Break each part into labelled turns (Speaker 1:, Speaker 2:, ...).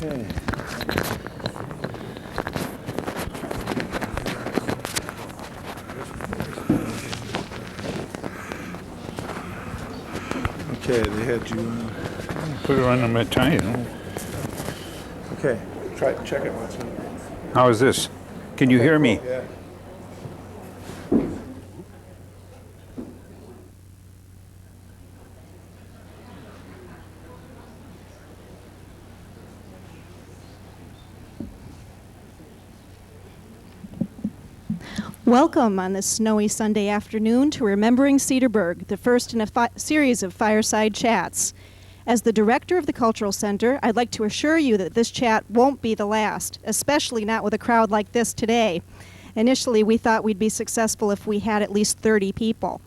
Speaker 1: Okay. Okay, they had you.
Speaker 2: Put it on my tie, you know.
Speaker 1: Okay, try check it once.
Speaker 2: How is this? Can you hear me?
Speaker 1: Yeah.
Speaker 3: Welcome on this snowy Sunday afternoon to Remembering Cedarburg, the first in a series of fireside chats. As the director of the Cultural Center, I'd like to assure you that this chat won't be the last, especially not with a crowd like this today. Initially, we thought we'd be successful if we had at least 30 people.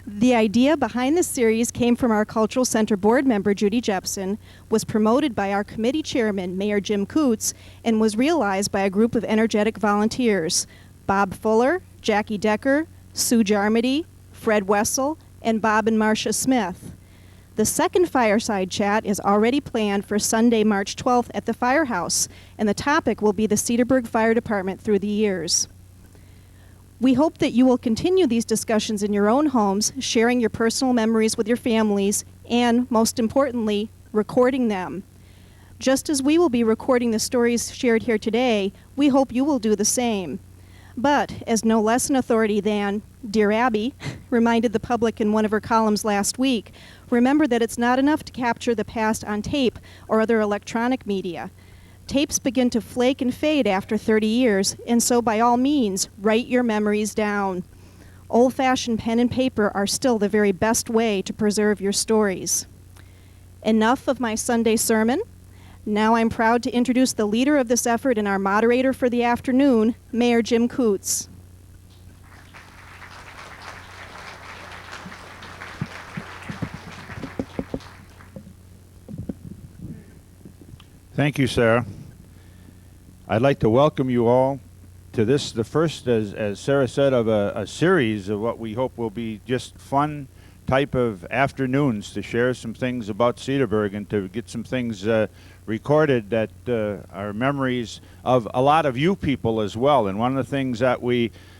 Speaker 3: The idea behind this series came from our Cultural Center board member, Judy Jepson, was promoted by our committee chairman, Mayor Jim Coots, and was realized by a group of energetic volunteers, Bob Fuller, Jackie Decker, Sue Jarmady, Fred Wessel, and Bob and Marcia Smith. The second fireside chat is already planned for Sunday, March 12th at the Firehouse, and the topic will be the Cedarburg Fire Department through the years. We hope that you will continue these discussions in your own homes, sharing your personal memories with your families, and, most importantly, recording them. Just as we will be recording the stories shared here today, we hope you will do the same. But, as no less an authority than Dear Abby reminded the public in one of her columns last week, remember that it's not enough to capture the past on tape or other electronic media. Tapes begin to flake and fade after 30 years, and so by all means, write your memories down. Old-fashioned pen and paper are still the very best way to preserve your stories. Enough of my Sunday sermon. Now I'm proud to introduce the leader of this effort and our moderator for the afternoon, Mayor Jim Coots.
Speaker 2: Thank you, Sarah. I'd like to welcome you all to this, the first, as Sarah said, of a series of what we hope will be just fun type of afternoons to share some things about Cedarburg and to get some things recorded that are memories of a lot of you people as well. And one of the things that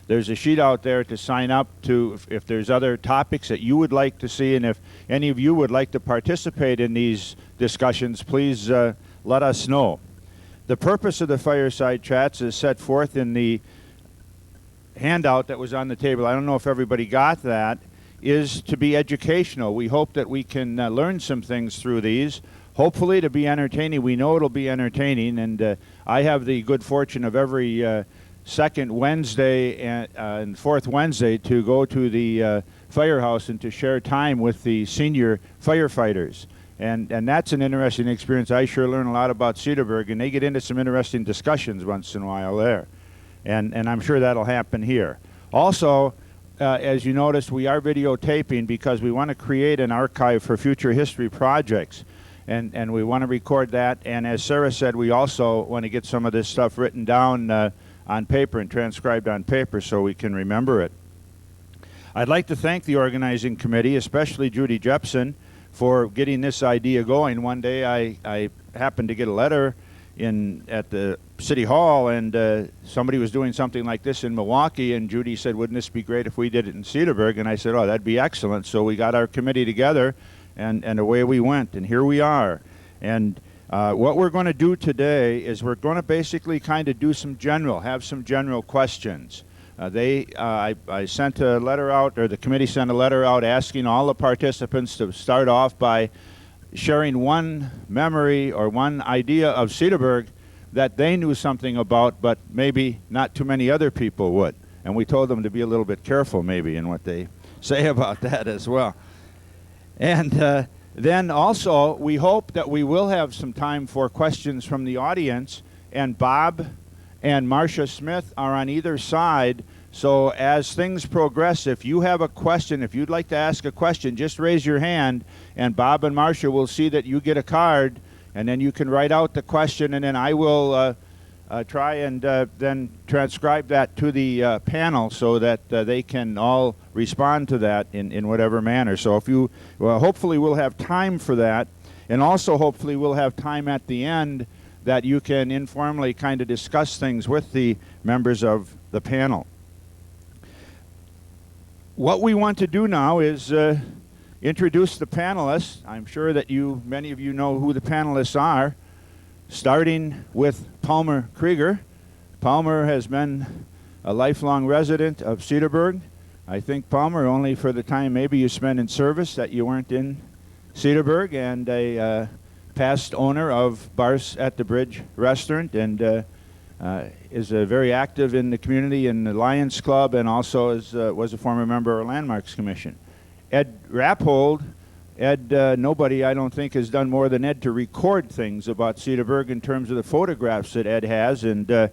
Speaker 2: there's a sheet out there to sign up to if there's other topics that you would like to see, and if any of you would like to participate in these discussions, please let us know. The purpose of the fireside chats is set forth in the handout that was on the table. I don't know if everybody got that, is to be educational. We hope that we can learn some things through these, hopefully to be entertaining. We know it'll be entertaining, and I have the good fortune of every second Wednesday and fourth Wednesday to go to the firehouse and to share time with the senior firefighters. And that's an interesting experience. I sure learn a lot about Cedarburg, and they get into some interesting discussions once in a while there. And I'm sure that'll happen here. Also, as you noticed, we are videotaping because we want to create an archive for future history projects. And we want to record that. And as Sarah said, we also want to get some of this stuff written down on paper and transcribed on paper so we can remember it. I'd like to thank the organizing committee, especially Judy Jepson, for getting this idea going. One day I happened to get a letter at the City Hall, and somebody was doing something like this in Milwaukee, and Judy said, wouldn't this be great if we did it in Cedarburg? And I said, oh, that'd be excellent. So we got our committee together, and away we went, and here we are. And what we're going to do today is we're going to basically kind of have some general questions. I sent a letter out, or the committee sent a letter out asking all the participants to start off by sharing one memory or one idea of Cedarburg that they knew something about, but maybe not too many other people would. And we told them to be a little bit careful maybe in what they say about that as well. And then also, we hope that we will have some time for questions from the audience, and Bob and Marcia Smith are on either side. So as things progress, if you have a question, if you'd like to ask a question, just raise your hand, and Bob and Marcia will see that you get a card, and then you can write out the question, and then I will try and then transcribe that to the panel so that they can all respond to that in whatever manner. So hopefully we'll have time for that. And also, hopefully, we'll have time at the end that you can informally kind of discuss things with the members of the panel. What we want to do now is introduce the panelists. I'm sure that many of you know who the panelists are, starting with Palmer Krieger. Palmer has been a lifelong resident of Cedarburg. I think, Palmer, only for the time maybe you spent in service that you weren't in Cedarburg, and a past owner of Bars at the Bridge restaurant, and is very active in the community in the Lions Club, and also was a former member of our Landmarks Commission. Ed Rappold. Ed, nobody, I don't think, has done more than Ed to record things about Cedarburg in terms of the photographs that Ed has. And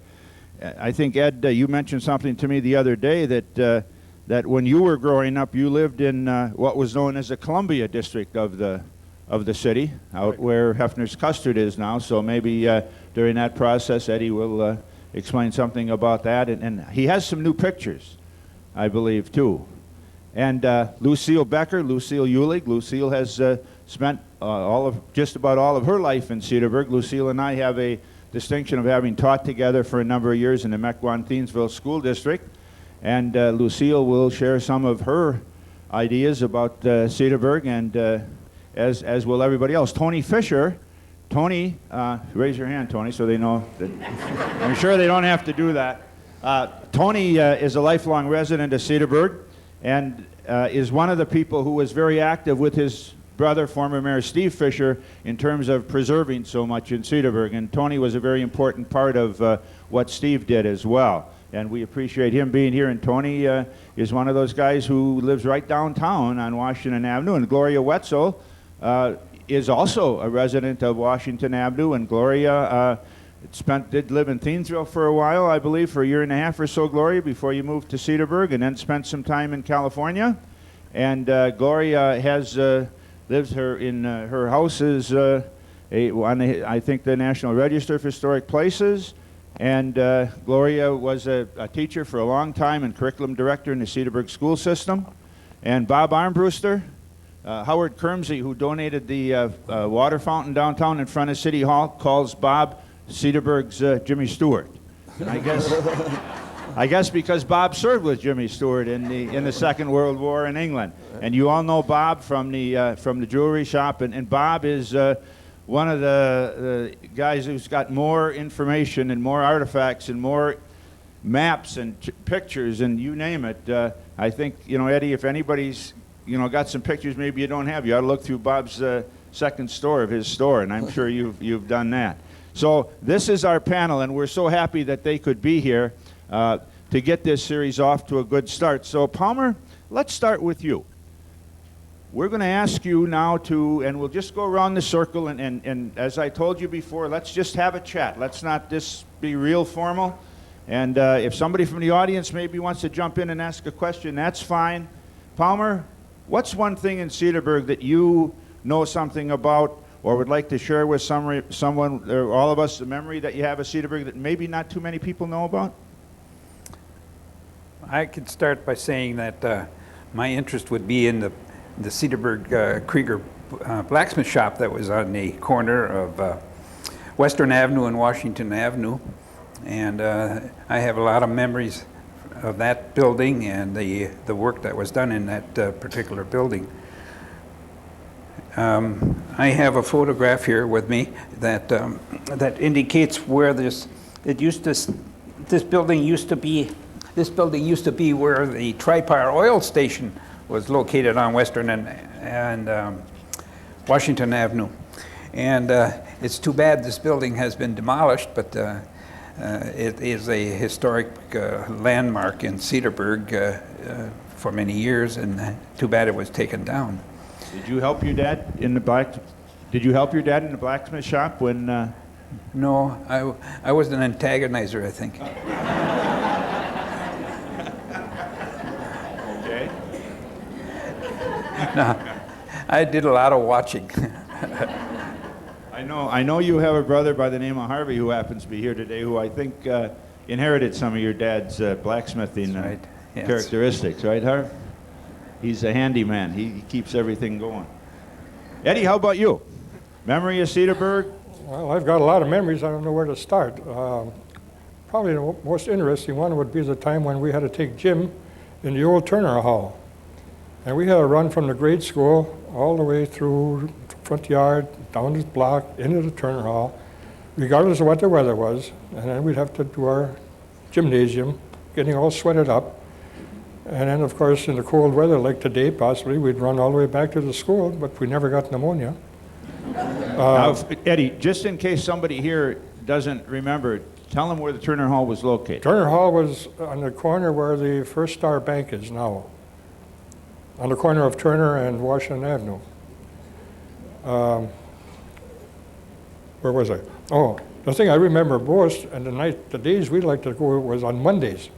Speaker 2: I think, Ed, you mentioned something to me the other day that when you were growing up, you lived in what was known as the Columbia district of the city, out where Hefner's Custard is now. So maybe during that process, Eddie will explain something about that. And he has some new pictures, I believe, too. And Lucille Becker, Lucille Eulig. Lucille has spent just about all of her life in Cedarburg. Lucille and I have a distinction of having taught together for a number of years in the Mequon-Thiensville School District. And Lucille will share some of her ideas about Cedarburg, and as will everybody else. Tony Fisher. Tony, raise your hand, Tony, so they know that. I'm sure they don't have to do that. Tony is a lifelong resident of Cedarburg, and is one of the people who was very active with his brother, former Mayor Steve Fisher, in terms of preserving so much in Cedarburg. And Tony was a very important part of what Steve did as well. And we appreciate him being here. And Tony is one of those guys who lives right downtown on Washington Avenue. And Gloria Wetzel is also a resident of Washington Avenue. And Gloria did live in Thiensville for a while, I believe, for a year and a half or so, Gloria, before you moved to Cedarburg, and then spent some time in California. And Gloria has lives in her house is on I think the National Register of Historic Places. And Gloria was a teacher for a long time and curriculum director in the Cedarburg school system. And Bob Armbruster, Howard Kermsey, who donated the water fountain downtown in front of City Hall, calls Bob Cedarburg's Jimmy Stewart. And I guess because Bob served with Jimmy Stewart in the Second World War in England. And you all know Bob from the jewelry shop, and Bob is one of the guys who's got more information and more artifacts and more maps and pictures and you name it. I think, Eddie, if anybody's got some pictures maybe you don't have, you ought to look through Bob's second store of his store, and I'm sure you've done that. So this is our panel, and we're so happy that they could be here to get this series off to a good start. So Palmer, let's start with you. We're going to ask you now and we'll just go around the circle, and as I told you before, let's just have a chat. Let's not this be real formal. And if somebody from the audience maybe wants to jump in and ask a question, that's fine. Palmer, what's one thing in Cedarburg that you know something about or would like to share with someone or all of us, the memory that you have of Cedarburg that maybe not too many people know about?
Speaker 4: I could start by saying that my interest would be in the Cedarburg Krieger blacksmith shop that was on the corner of Western Avenue and Washington Avenue. And I have a lot of memories of that building and the work that was done in that particular building. I have a photograph here with me that that indicates where this building used to be. This building used to be where the Tripar oil station was located on Western and Washington Avenue. And it's too bad this building has been demolished, but it is a historic landmark in Cedarburg for many years, and too bad it was taken down.
Speaker 2: Did you help your dad in the blacksmith shop when?
Speaker 4: No, I was an antagonizer, I think.
Speaker 2: Okay.
Speaker 4: No, I did a lot of watching.
Speaker 2: I know you have a brother by the name of Harvey who happens to be here today, who I think inherited some of your dad's blacksmithing
Speaker 4: right. Yes.
Speaker 2: characteristics, right, Harv? He's a handyman. He keeps everything going. Eddie, how about you? Memory of Cedarburg?
Speaker 5: Well, I've got a lot of memories. I don't know where to start. Probably the most interesting one would be the time when we had to take Jim in the old Turner Hall. And we had to run from the grade school all the way through the front yard, down this block, into the Turner Hall, regardless of what the weather was. And then we'd have to do our gymnasium, getting all sweated up. And then, of course, in the cold weather, like today, possibly, we'd run all the way back to the school, but we never got pneumonia.
Speaker 2: Now, Eddie, just in case somebody here doesn't remember, tell them where the Turner Hall was located.
Speaker 5: Turner Hall was on the corner where the First Star Bank is now, on the corner of Turner and Washington Avenue. Where was I? Oh, the thing I remember most, and the days we liked to go was on Mondays,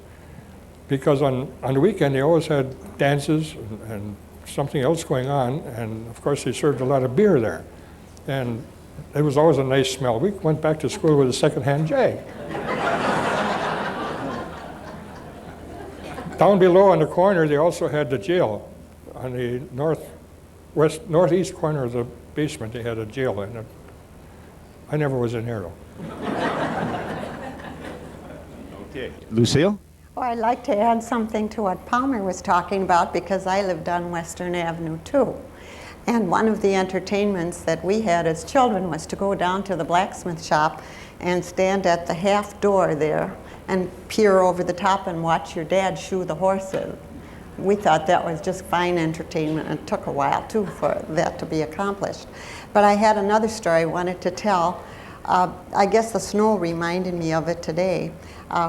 Speaker 5: because on the weekend they always had dances and something else going on, and of course they served a lot of beer there. And it was always a nice smell. We went back to school with a second-hand jag. Down below on the corner, they also had the jail. On the northeast corner of the basement, they had a jail, and I never was in there, though.
Speaker 2: Okay. Lucille?
Speaker 6: Well, I'd like to add something to what Palmer was talking about, because I lived on Western Avenue too. And one of the entertainments that we had as children was to go down to the blacksmith shop and stand at the half door there and peer over the top and watch your dad shoe the horses. We thought that was just fine entertainment. It took a while too for that to be accomplished. But I had another story I wanted to tell. I guess the snow reminded me of it today.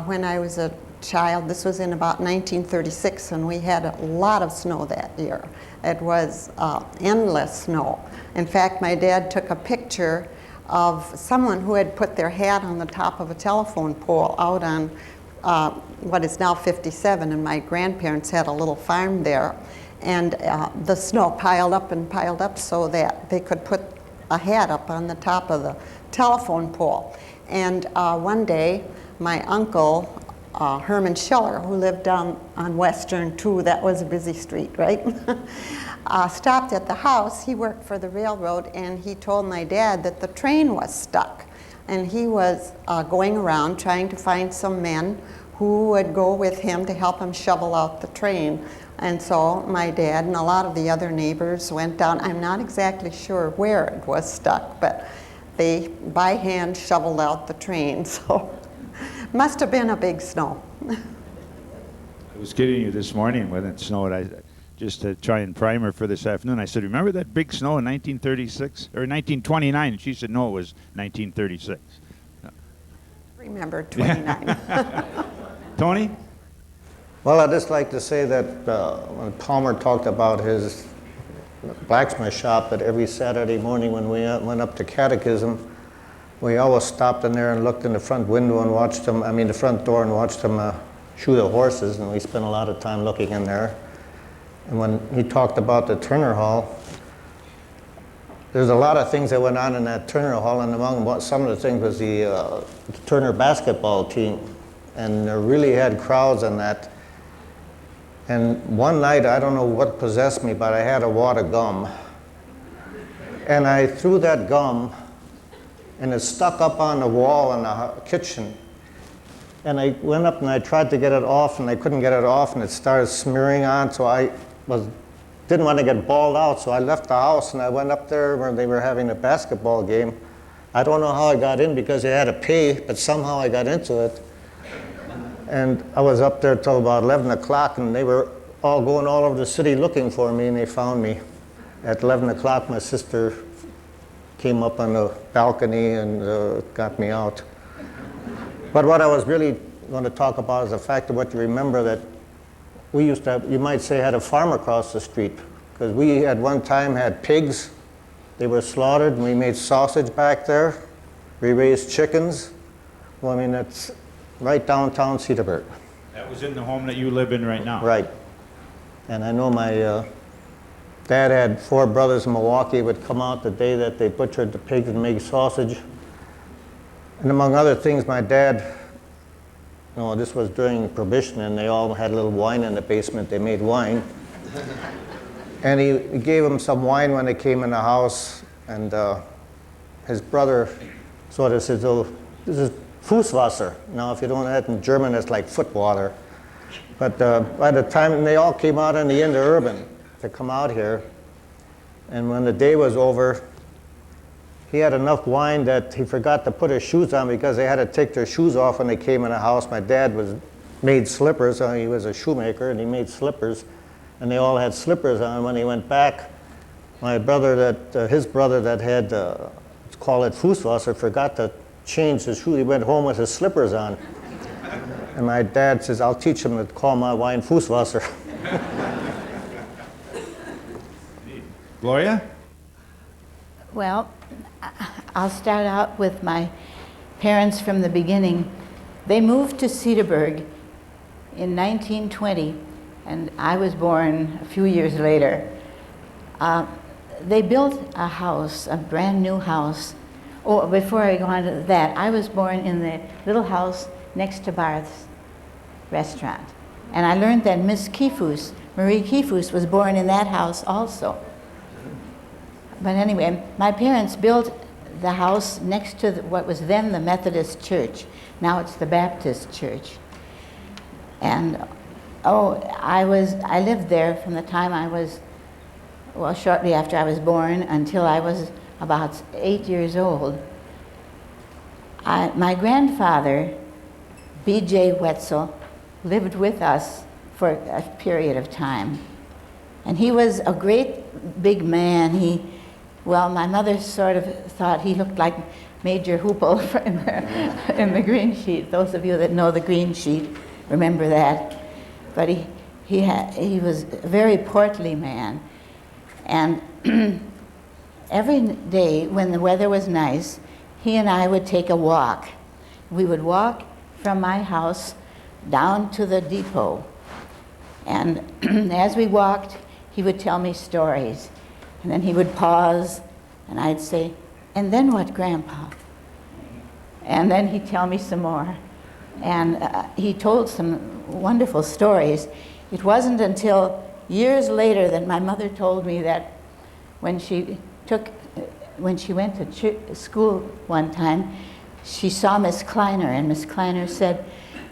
Speaker 6: When I was a child, this was in about 1936, and we had a lot of snow that year. It was endless snow. In fact, my dad took a picture of someone who had put their hat on the top of a telephone pole out on what is now 57, and my grandparents had a little farm there. And the snow piled up so that they could put a hat up on the top of the telephone pole. And one day, my uncle, Herman Schiller, who lived down on Western too, that was a busy street, right? Stopped at the house. He worked for the railroad, and he told my dad that the train was stuck. And he was going around trying to find some men who would go with him to help him shovel out the train. And so my dad and a lot of the other neighbors went down. I'm not exactly sure where it was stuck, but they, by hand, shoveled out the train. So must have been a big snow.
Speaker 2: I was kidding you this morning when it snowed. Just to try and prime her for this afternoon, I said, remember that big snow in 1936 or 1929? And she said, no, it was 1936.
Speaker 6: Remember 29.
Speaker 2: Tony?
Speaker 7: Well, I'd just like to say that when Palmer talked about his blacksmith shop, that every Saturday morning when we went up to catechism, we always stopped in there and looked in the front window and watched them, the front door, and watched them shoe the horses, and we spent a lot of time looking in there. And when he talked about the Turner Hall, there's a lot of things that went on in that Turner Hall, and among some of the things was the Turner basketball team, and they really had crowds in that. And one night, I don't know what possessed me, but I had a wad of gum. And I threw that gum, and it stuck up on the wall in the kitchen. And I went up and I tried to get it off, and I couldn't get it off, and it started smearing on, so I didn't want to get balled out, so I left the house and I went up there where they were having a basketball game. I don't know how I got in because I had to pay, but somehow I got into it. And I was up there till about 11 o'clock, and they were all going all over the city looking for me, and they found me. At 11 o'clock, my sister came up on the balcony and got me out. But what I was really going to talk about is the fact of what you remember, that we used to have, you might say, had a farm across the street, because we at one time had pigs. They were slaughtered, and we made sausage back there. We raised chickens. Well, it's right downtown Cedarburg.
Speaker 2: That was in the home that you live in right now.
Speaker 7: Right. And I know my dad had 4 brothers in Milwaukee would come out the day that they butchered the pigs and made sausage. And among other things, my dad, this was during Prohibition, and they all had a little wine in the basement. They made wine. And he gave them some wine when they came in the house. And his brother sort of says, "Oh, this is Fußwasser." Now, if you don't know that in German, it's like foot water. But by the time they all came out in the interurban to come out here, and when the day was over, he had enough wine that he forgot to put his shoes on because they had to take their shoes off when they came in the house. My dad made slippers. He was a shoemaker, and he made slippers, and they all had slippers on. When he went back, my brother, his brother that had, let's call it Fußwasser, forgot to change his shoes. He went home with his slippers on. And my dad says, "I'll teach him to call my wine Fußwasser."
Speaker 2: Gloria?
Speaker 8: Well, I'll start out with my parents from the beginning. They moved to Cedarburg in 1920, and I was born a few years later. They built a house, a brand new house. Oh, before I go on to that, I was born in the little house next to Barth's restaurant. And I learned that Miss Kifus, Marie Kifus, was born in that house also. But anyway, my parents built the house next to what was then the Methodist Church. Now it's the Baptist Church. And I lived there from the time I was, well, shortly after I was born until I was about 8 years old. My grandfather, B.J. Wetzel, lived with us for a period of time. And he was a great big man. Well, my mother sort of thought he looked like Major Hoople in the Green Sheet. Those of you that know the Green Sheet remember that. But he was a very portly man. And every day when the weather was nice, he and I would take a walk. We would walk from my house down to the depot. And as we walked, he would tell me stories. And then he would pause, and I'd say, "And then what, Grandpa?" And then he'd tell me some more. And he told some wonderful stories. It wasn't until years later that my mother told me that when she went to school one time, she saw Miss Kleiner, and Miss Kleiner said,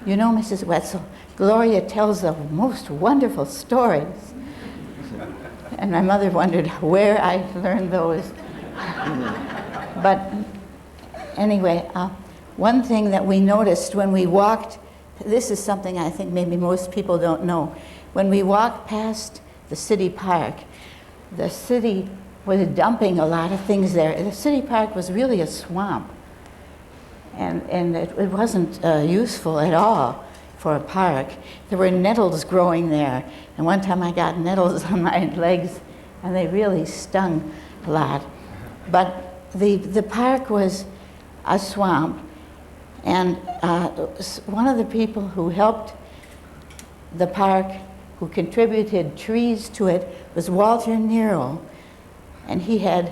Speaker 8: "You know, Mrs. Wetzel, Gloria tells the most wonderful stories." And my mother wondered where I learned those. But anyway, one thing that we noticed when we walked, this is something I think maybe most people don't know. When we walked past the city park, the city was dumping a lot of things there. The city park was really a swamp. And it wasn't useful at all for a park. There were nettles growing there. And one time I got nettles on my legs, and they really stung a lot. But the park was a swamp. And one of the people who helped the park, who contributed trees to it, was Walter Nero. And he had,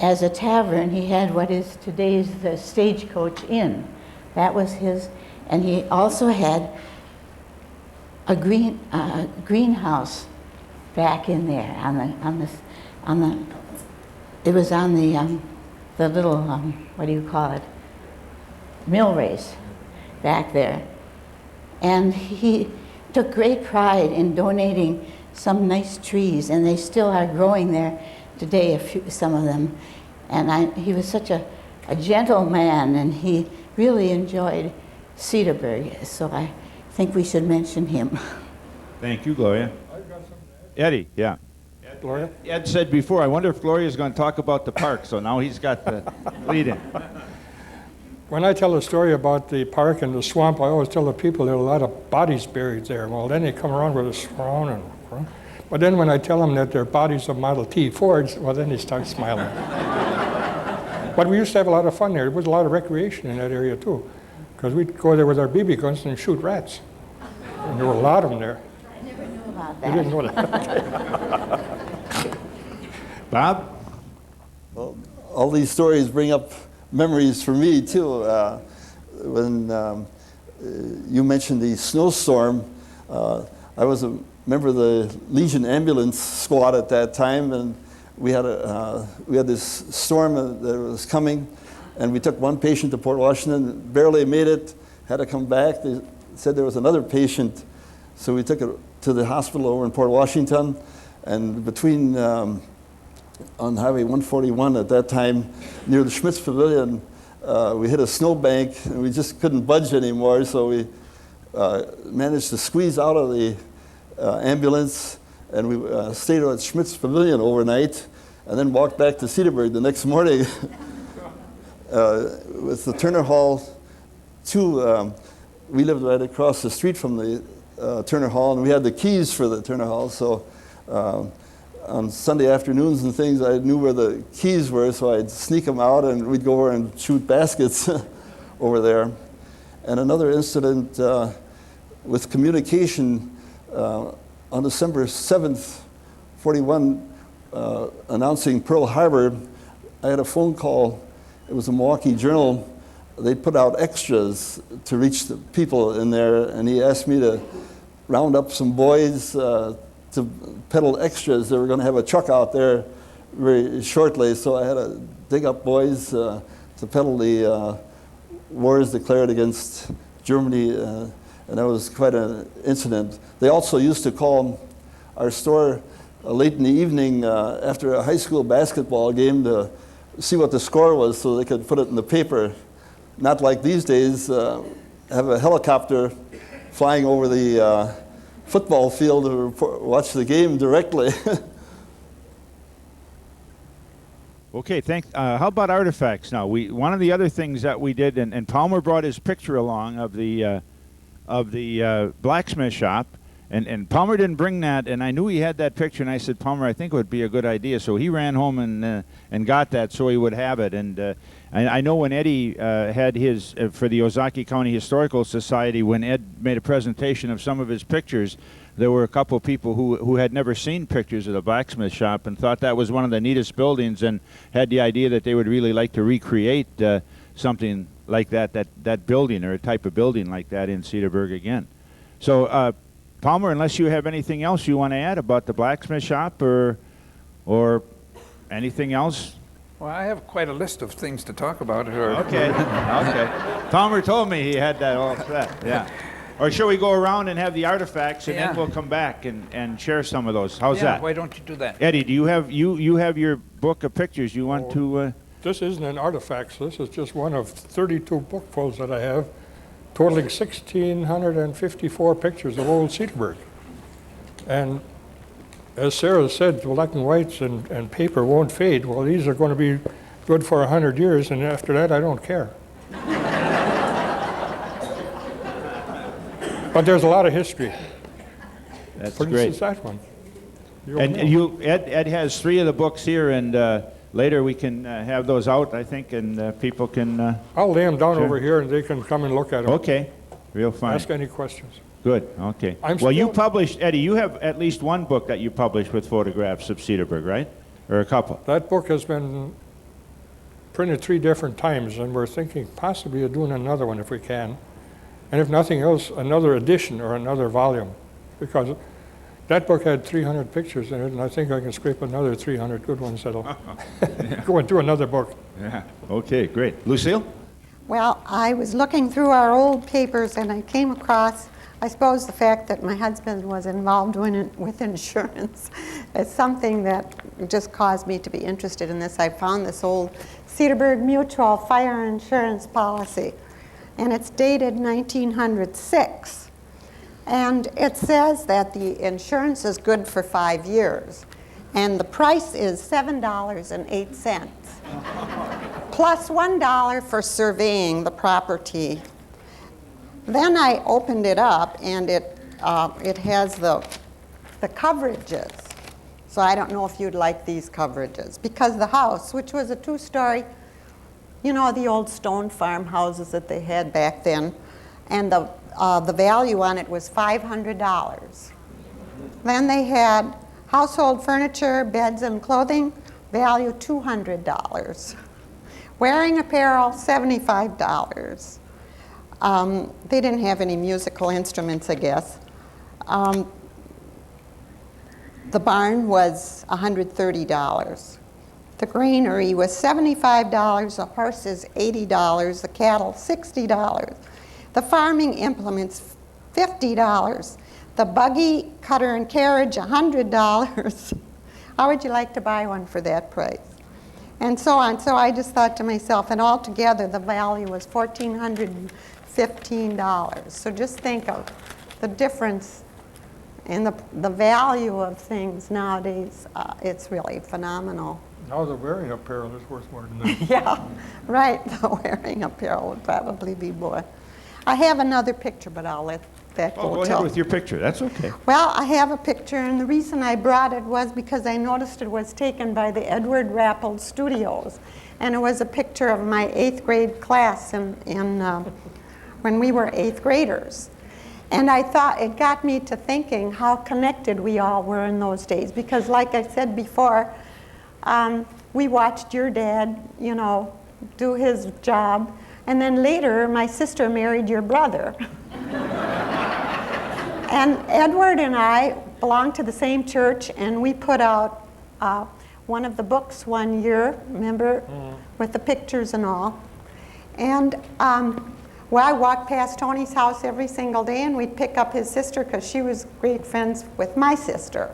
Speaker 8: as a tavern, he had what is today's the Stagecoach Inn. That was his, and he also had a greenhouse back in there it was on the little what do you call it, mill race back there. And he took great pride in donating some nice trees, and they still are growing there today, some of them. And he was such a gentle man, and he really enjoyed Cedarburg, so I think we should mention him.
Speaker 2: Thank you, Gloria. Eddie, yeah.
Speaker 5: Gloria?
Speaker 2: Ed said before, I wonder if Gloria's going to talk about the park, so now he's got the lead in.
Speaker 5: When I tell a story about the park and the swamp, I always tell the people there are a lot of bodies buried there. Well, then they come around with a frown. But then when I tell them that they're bodies of Model T Fords, well, then they start smiling. But we used to have a lot of fun there. There was a lot of recreation in that area, too, because we'd go there with our BB guns and shoot rats. And there were a lot of them there.
Speaker 8: I never knew about that.
Speaker 5: You didn't know that.
Speaker 2: Bob?
Speaker 9: Well, all these stories bring up memories for me, too. When you mentioned the snowstorm, I was a member of the Legion Ambulance Squad at that time, and we had this storm that was coming, and we took one patient to Port Washington, barely made it, had to come back. They said there was another patient, so we took it to the hospital over in Port Washington, and between on Highway 141 at that time, near the Schmitz Pavilion, we hit a snowbank, and we just couldn't budge anymore, so we managed to squeeze out of the ambulance, and we stayed at Schmitz Pavilion overnight, and then walked back to Cedarburg the next morning with the Turner Hall. We lived right across the street from the Turner Hall, and we had the keys for the Turner Hall, so on Sunday afternoons and things, I knew where the keys were, so I'd sneak them out, and we'd go over and shoot baskets over there. And another incident with communication, on December 7th, 41, announcing Pearl Harbor, I had a phone call. It was a Milwaukee Journal. They put out extras to reach the people in there, and he asked me to round up some boys to peddle extras. They were going to have a truck out there very shortly, so I had to dig up boys to peddle the wars declared against Germany, and that was quite an incident. They also used to call our store late in the evening after a high school basketball game to see what the score was so they could put it in the paper. Not like these days, have a helicopter flying over the football field to watch the game directly.
Speaker 2: Okay, thanks. How about artifacts now? One of the other things that we did, and Palmer brought his picture along of the blacksmith shop, and Palmer didn't bring that, and I knew he had that picture, and I said, Palmer, I think it would be a good idea. So he ran home and got that so he would have it. And I know when Eddie had his, for the Ozaki County Historical Society, when Ed made a presentation of some of his pictures, there were a couple of people who had never seen pictures of the blacksmith shop and thought that was one of the neatest buildings and had the idea that they would really like to recreate something like that building or a type of building like that in Cedarburg again. So Palmer, unless you have anything else you want to add about the blacksmith shop or anything else?
Speaker 4: Well, I have quite a list of things to talk about.
Speaker 2: Okay, okay. Palmer told me he had that all set, yeah. Or shall we go around and have the artifacts, and then we'll come back and share some of those? How's that?
Speaker 4: Why don't you do that?
Speaker 2: Eddie, do you have your book of pictures you want to...
Speaker 5: This isn't an artifact. This is just one of 32 bookfuls that I have, totaling 1,654 pictures of old Cedarburg. And as Sarah said, black and whites and paper won't fade. Well, these are going to be good for 100 years, and after that, I don't care. But there's a lot of history.
Speaker 2: That's
Speaker 5: For
Speaker 2: great.
Speaker 5: instance, that one.
Speaker 2: Ed has 3 of the books here, and later we can have those out, I think, and people can...
Speaker 5: I'll lay them down
Speaker 2: sure.
Speaker 5: over here, and they can come and look at them.
Speaker 2: Okay, real fine.
Speaker 5: Ask any questions.
Speaker 2: Good, okay.
Speaker 5: I'm
Speaker 2: Well, you
Speaker 5: still-
Speaker 2: published, Eddie, you have at least one book that you published with photographs of Cedarburg, right? Or a couple?
Speaker 5: That book has been printed 3 different times, and we're thinking possibly of doing another one if we can. And if nothing else, another edition or another volume, because that book had 300 pictures in it, and I think I can scrape another 300 good ones that'll go into another book.
Speaker 2: Yeah, okay, great. Lucille?
Speaker 6: Well, I was looking through our old papers and I came across, I suppose the fact that my husband was involved with insurance is something that just caused me to be interested in this. I found this old Cedarburg Mutual fire insurance policy, and it's dated 1906. And it says that the insurance is good for 5 years, and the price is $7.08. Plus $1 for surveying the property. Then I opened it up, and it has the coverages. So I don't know if you'd like these coverages, because the house, which was a 2-story, you know, the old stone farmhouses that they had back then, and the value on it was $500. Then they had household furniture, beds and clothing, value $200. Wearing apparel, $75. They didn't have any musical instruments, I guess. The barn was $130. The granary was $75, the horses $80, the cattle $60. The farming implements $50. The buggy, cutter, and carriage $100. How would you like to buy one for that price? And so on. So I just thought to myself, and altogether the value was $1,415. So just think of the difference in the value of things nowadays. It's really phenomenal.
Speaker 5: Now the wearing apparel is worth more than that.
Speaker 6: Yeah, right. The wearing apparel would probably be more. I have another picture, but I'll let that go.
Speaker 2: Go ahead with your picture. That's okay.
Speaker 6: Well, I have a picture, and the reason I brought it was because I noticed it was taken by the Edward Rappel Studios, and it was a picture of my 8th grade class when we were 8th graders. And I thought, it got me to thinking how connected we all were in those days, because like I said before, we watched your dad, you know, do his job, and then later my sister married your brother. And Edward and I belonged to the same church, and we put out one of the books one year, remember, with the pictures and all. And well, I walked past Tony's house every single day, and we'd pick up his sister because she was great friends with my sister.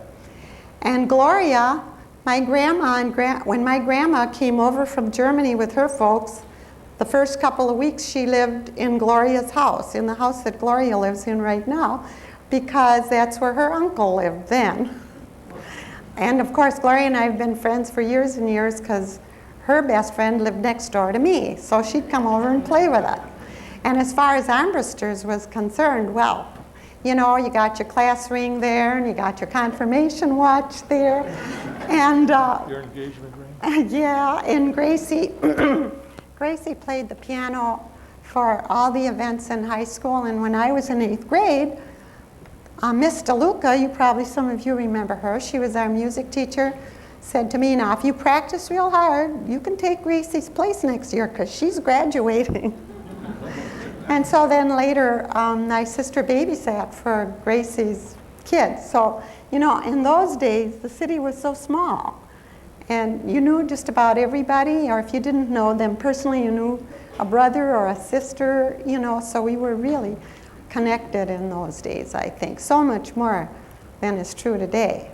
Speaker 6: And Gloria, my grandma, when my grandma came over from Germany with her folks, the first couple of weeks she lived in Gloria's house, in the house that Gloria lives in right now, because that's where her uncle lived then. And of course, Gloria and I have been friends for years and years because her best friend lived next door to me, so she'd come over and play with us. And as far as Armbrusters was concerned, well, you know, you got your class ring there, and you got your confirmation watch there, and
Speaker 5: Your engagement ring?
Speaker 6: yeah, and Gracie, Gracie played the piano for all the events in high school, and when I was in 8th grade, Miss DeLuca, some of you remember her, she was our music teacher, said to me, now if you practice real hard, you can take Gracie's place next year because she's graduating. And so then later, my sister babysat for Gracie's kids. So, you know, in those days, the city was so small. And you knew just about everybody, or if you didn't know them personally, you knew a brother or a sister, you know, so we were really connected in those days, I think. So much more than is true today.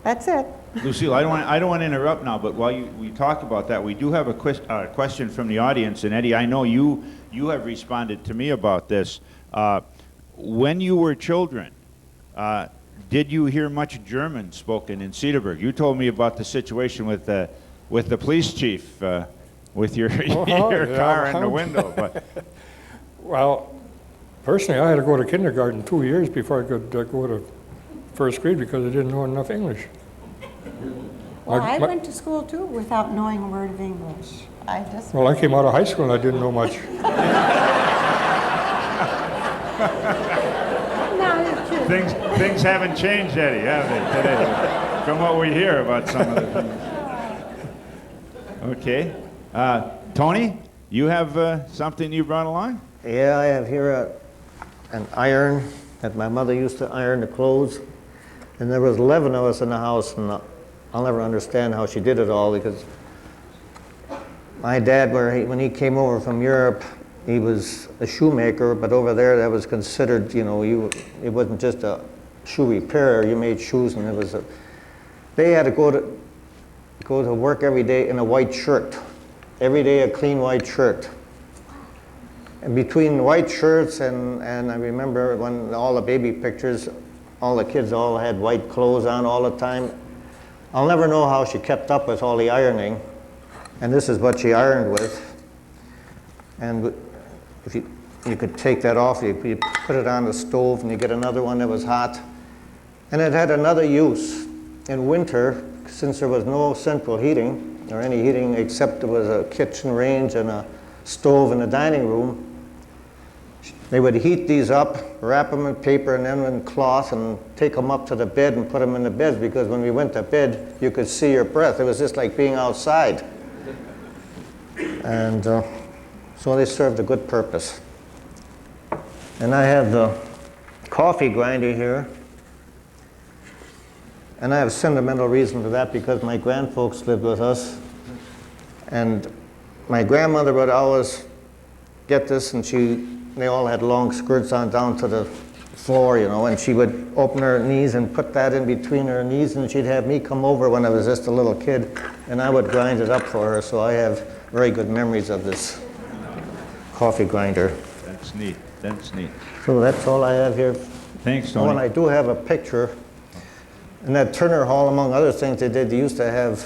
Speaker 6: That's it.
Speaker 2: Lucille, I don't want to interrupt now, but while we talk about that, we do have a question from the audience, and Eddie, I know you have responded to me about this. When you were children, did you hear much German spoken in Cedarburg? You told me about the situation with the police chief with your car in the window. But
Speaker 5: Well, personally, I had to go to kindergarten 2 years before I could go to first grade because I didn't know enough English.
Speaker 6: Well, I went to school too without knowing a word of English.
Speaker 5: Well, I came out of high school and I didn't know much.
Speaker 6: No, it's true.
Speaker 2: things haven't changed, Eddie, have they, today? From what we hear about some of the things. Okay. Tony, you have something you brought along?
Speaker 7: Yeah, I have here an iron that my mother used to iron the clothes. And there was 11 of us in the house, and I'll never understand how she did it all because my dad, when he came over from Europe, he was a shoemaker, but over there that was considered, you know, it wasn't just a shoe repair, you made shoes, and they had to go to work every day in a white shirt. Every day a clean white shirt. And between white shirts and I remember when all the baby pictures, all the kids all had white clothes on all the time. I'll never know how she kept up with all the ironing. And this is what she ironed with. And if you could take that off, you put it on the stove and you get another one that was hot. And it had another use. In winter, since there was no central heating, or any heating except there was a kitchen range and a stove in the dining room, they would heat these up, wrap them in paper and then in cloth and take them up to the bed and put them in the bed because when we went to bed, you could see your breath. It was just like being outside. And so they served a good purpose. And I have the coffee grinder here. And I have sentimental reason for that because my grandfolks lived with us. And my grandmother would always get this, and they all had long skirts on down to the floor, you know, and she would open her knees and put that in between her knees, and she'd have me come over when I was just a little kid, and I would grind it up for her, so I have very good memories of this coffee grinder.
Speaker 2: That's neat. That's neat.
Speaker 7: So that's all I have here.
Speaker 2: Thanks,
Speaker 7: Oh, and
Speaker 2: Tony.
Speaker 7: I do have a picture. In that Turner Hall, among other things they did, they used to have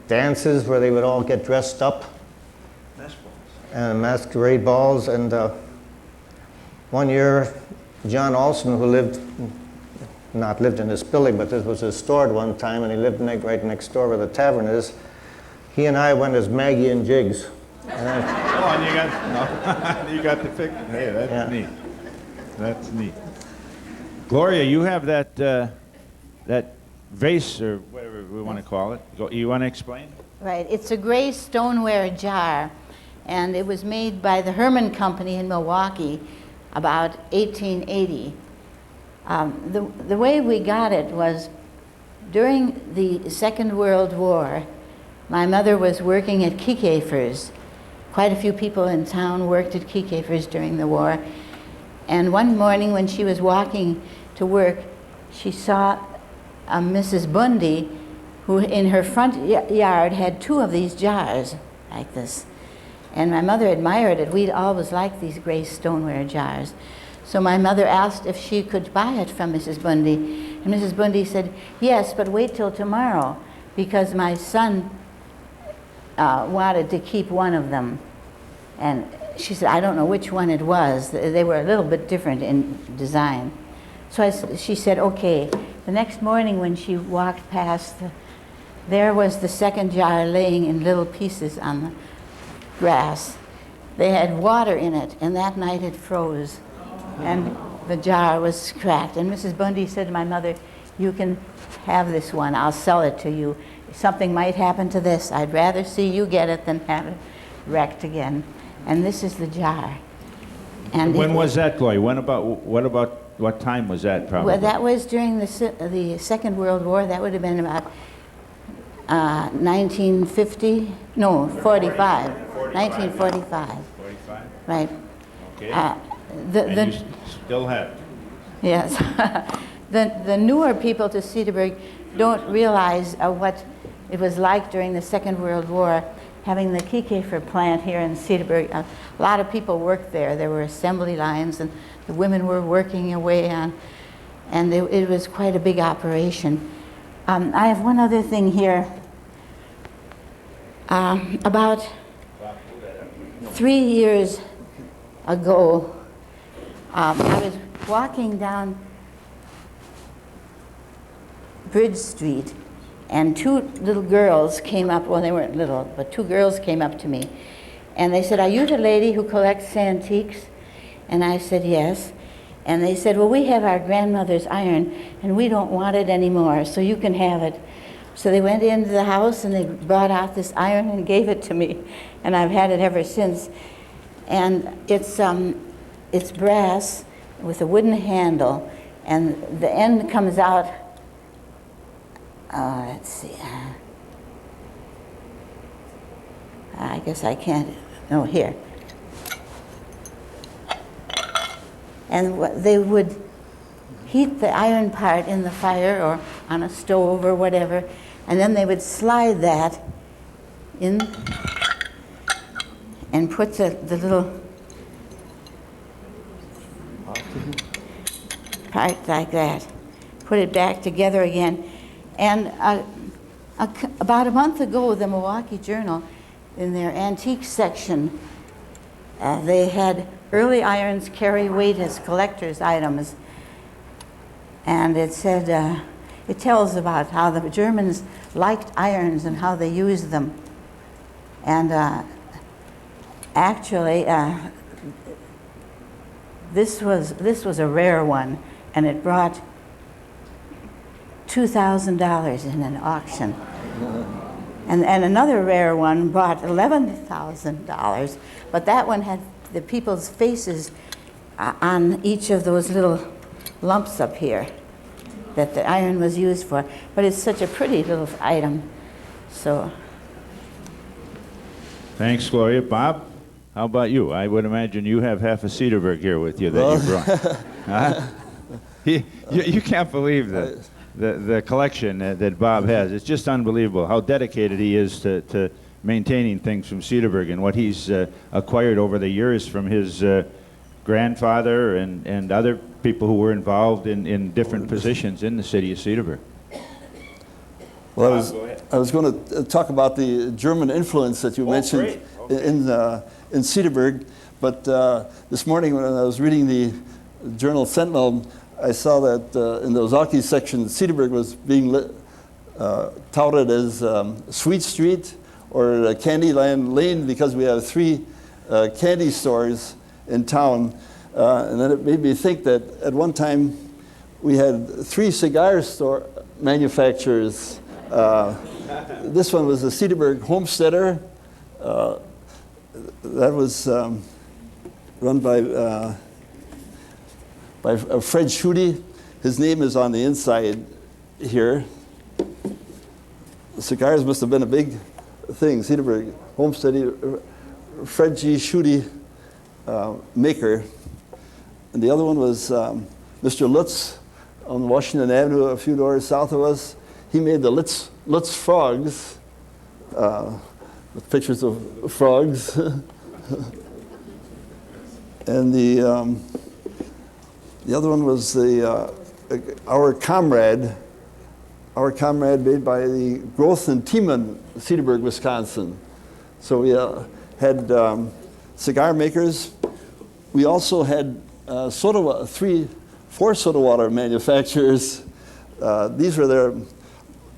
Speaker 7: dances where they would all get dressed up. And masquerade balls. And one year, John Olson, who lived in this building, but this was his store at one time, and he lived right next door where the tavern is, he and I went as Maggie and Jiggs.
Speaker 2: And you got the picture. Hey, that's neat. That's neat. Gloria, you have that vase, or whatever we want to call it. You want to explain?
Speaker 8: Right. It's a gray stoneware jar, and it was made by the Herman Company in Milwaukee about 1880. The way we got it was during the Second World War, my mother was working at Kiekefer's. Quite a few people in town worked at Kiekefer's during the war. And one morning when she was walking to work, she saw Mrs. Bundy, who in her front yard had two of these jars like this. And my mother admired it. We'd always liked these gray stoneware jars. So my mother asked if she could buy it from Mrs. Bundy. And Mrs. Bundy said, yes, but wait till tomorrow, because my son wanted to keep one of them. And she said, I don't know which one it was. They were a little bit different in design. So she said, okay. The next morning when she walked past, there was the second jar laying in little pieces on the grass. They had water in it, and that night it froze, and the jar was cracked. And Mrs. Bundy said to my mother, you can have this one. I'll sell it to you. Something might happen to this. I'd rather see you get it than have it wrecked again. And this is the jar. And
Speaker 2: when was that, Gloria? What time was that, probably?
Speaker 8: Well, that was during the Second World War. That would have been about 1950, no, 45. 1945.
Speaker 2: 45?
Speaker 8: Right.
Speaker 2: Okay. And you still have it?
Speaker 8: Yes. The newer people to Cedarburg don't realize what it was like during the Second World War, having the Kiekefer plant here in Cedarburg. A lot of people worked there. There were assembly lines, and the women were working away on, and it was quite a big operation. I have one other thing here. About 3 years ago, I was walking down Bridge Street, and two little girls came up. Well, they weren't little, but two girls came up to me, and they said, are you the lady who collects antiques? And I said, yes. And they said, well, we have our grandmother's iron, and we don't want it anymore, so you can have it. So they went into the house, and they brought out this iron and gave it to me, and I've had it ever since. And it's brass with a wooden handle, and the end comes out. Let's see. I guess I can't. No, here. And they would heat the iron part in the fire or on a stove or whatever, and then they would slide that in and put the little part like that, put it back together again. And about a month ago, the Milwaukee Journal, in their antique section, they had early irons carry weight as collector's items. And it said, it tells about how the Germans liked irons and how they used them. And actually, this was a rare one, and it brought $2,000 in an auction. And another rare one brought $11,000, but that one had the people's faces on each of those little lumps up here. that the iron was used for. But it's such a pretty little item. So,
Speaker 2: Thanks, Gloria. Bob, how about you? I would imagine you have half a Cedarburg here with you that you brought. Huh? You can't believe the collection that Bob has. It's just unbelievable how dedicated he is to maintaining things from Cedarburg and what he's acquired over the years from his grandfather and other people who were involved in different positions in the city of Cedarburg.
Speaker 9: Well, I was going to talk about the German influence that you mentioned in Cedarburg, but this morning when I was reading the journal Sentinel, I saw that in the Ozaki section, Cedarburg was being touted as Sweet Street or Candyland Lane because we have 3 candy stores in town. And then it made me think that at one time we had 3 cigar manufacturers. This one was the Cedarburg Homesteader. That was run by Fred Schutte. His name is on the inside here. The cigars must have been a big thing. Cedarburg Homesteader, Fred G. Schutte maker. And the other one was Mr. Lutz on Washington Avenue, a few doors south of us. He made the Lutz frogs, with pictures of frogs. And the other one was our comrade made by the Groth and Tiemann, Cedarburg, Wisconsin. So we had cigar makers. We also had 4 soda water manufacturers. These were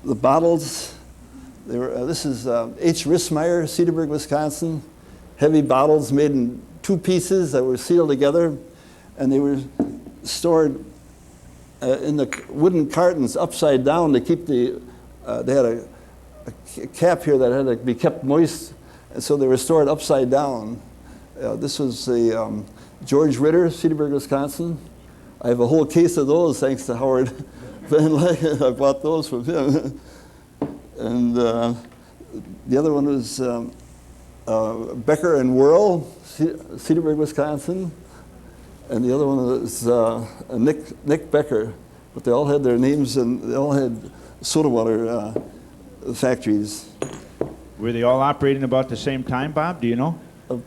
Speaker 9: the bottles. They were, this is H. Rissmeyer, Cedarburg, Wisconsin. Heavy bottles made in 2 pieces that were sealed together, and they were stored in the wooden cartons upside down to keep they had a cap here that had to be kept moist, and so they were stored upside down. This was the George Ritter, Cedarburg, Wisconsin. I have a whole case of those thanks to Howard Van Lyck. I bought those from him. And the other one was Becker and Whirl, Cedarburg, Wisconsin. And the other one was Nick Becker. But they all had their names and they all had soda water factories.
Speaker 2: Were they all operating about the same time, Bob? Do you know?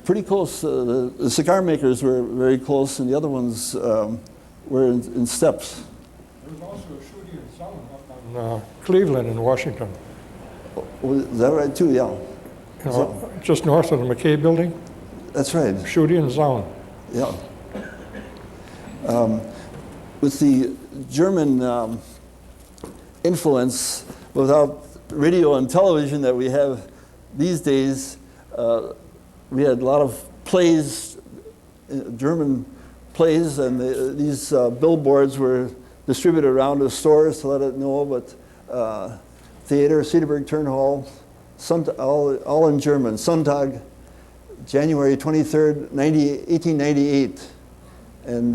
Speaker 9: Pretty close. The cigar makers were very close, and the other ones were in steps.
Speaker 5: There was also a Schutte and Son up on Cleveland in Washington.
Speaker 9: Is that right, too? Yeah.
Speaker 5: You know, just north of the McKay building.
Speaker 9: That's right.
Speaker 5: Schutte and Zaun.
Speaker 9: Yeah. With the German influence, without radio and television that we have these days, we had a lot of plays, German plays, and these billboards were distributed around the stores to let it know, but theater, Cedarburg Turn Hall, all in German. Sonntag, January 23rd, 1898. And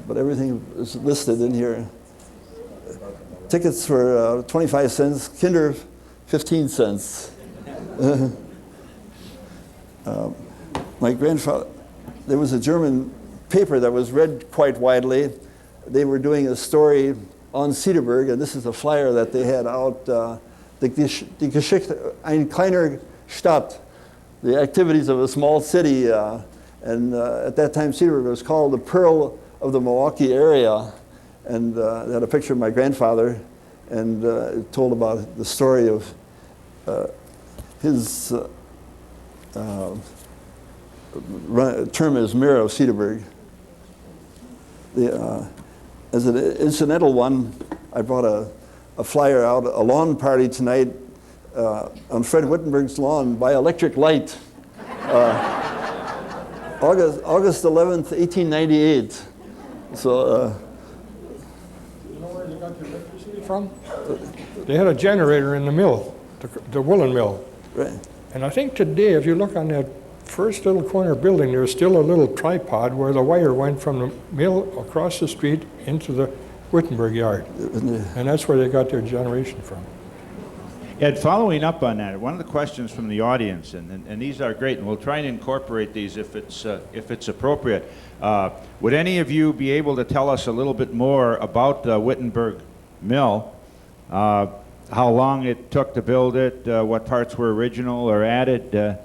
Speaker 9: but everything is listed in here. Tickets were 25 cents, Kinder 15 cents. My grandfather, there was a German paper that was read quite widely. They were doing a story on Cedarburg, and this is a flyer that they had out, die Geschichte, ein kleiner Stadt, the activities of a small city. And at that time, Cedarburg was called the Pearl of the Milwaukee area. And they had a picture of my grandfather, and it told about the story of his term as mayor of Cedarburg. As an incidental one, I brought a flyer out, a lawn party tonight on Fred Wittenberg's lawn by electric light. August 11th, 1898. So.
Speaker 5: You know where they got the electricity from? They had a generator in the mill, the woolen mill.
Speaker 9: Right.
Speaker 5: And I think today, if you look on that first little corner building, there's still a little tripod where the wire went from the mill across the street into the Wittenberg yard. And that's where they got their generation from.
Speaker 2: Ed, following up on that, one of the questions from the audience, and these are great, and we'll try and incorporate these if it's appropriate. Would any of you be able to tell us a little bit more about the Wittenberg mill? How long it took to build it, what parts were original or added?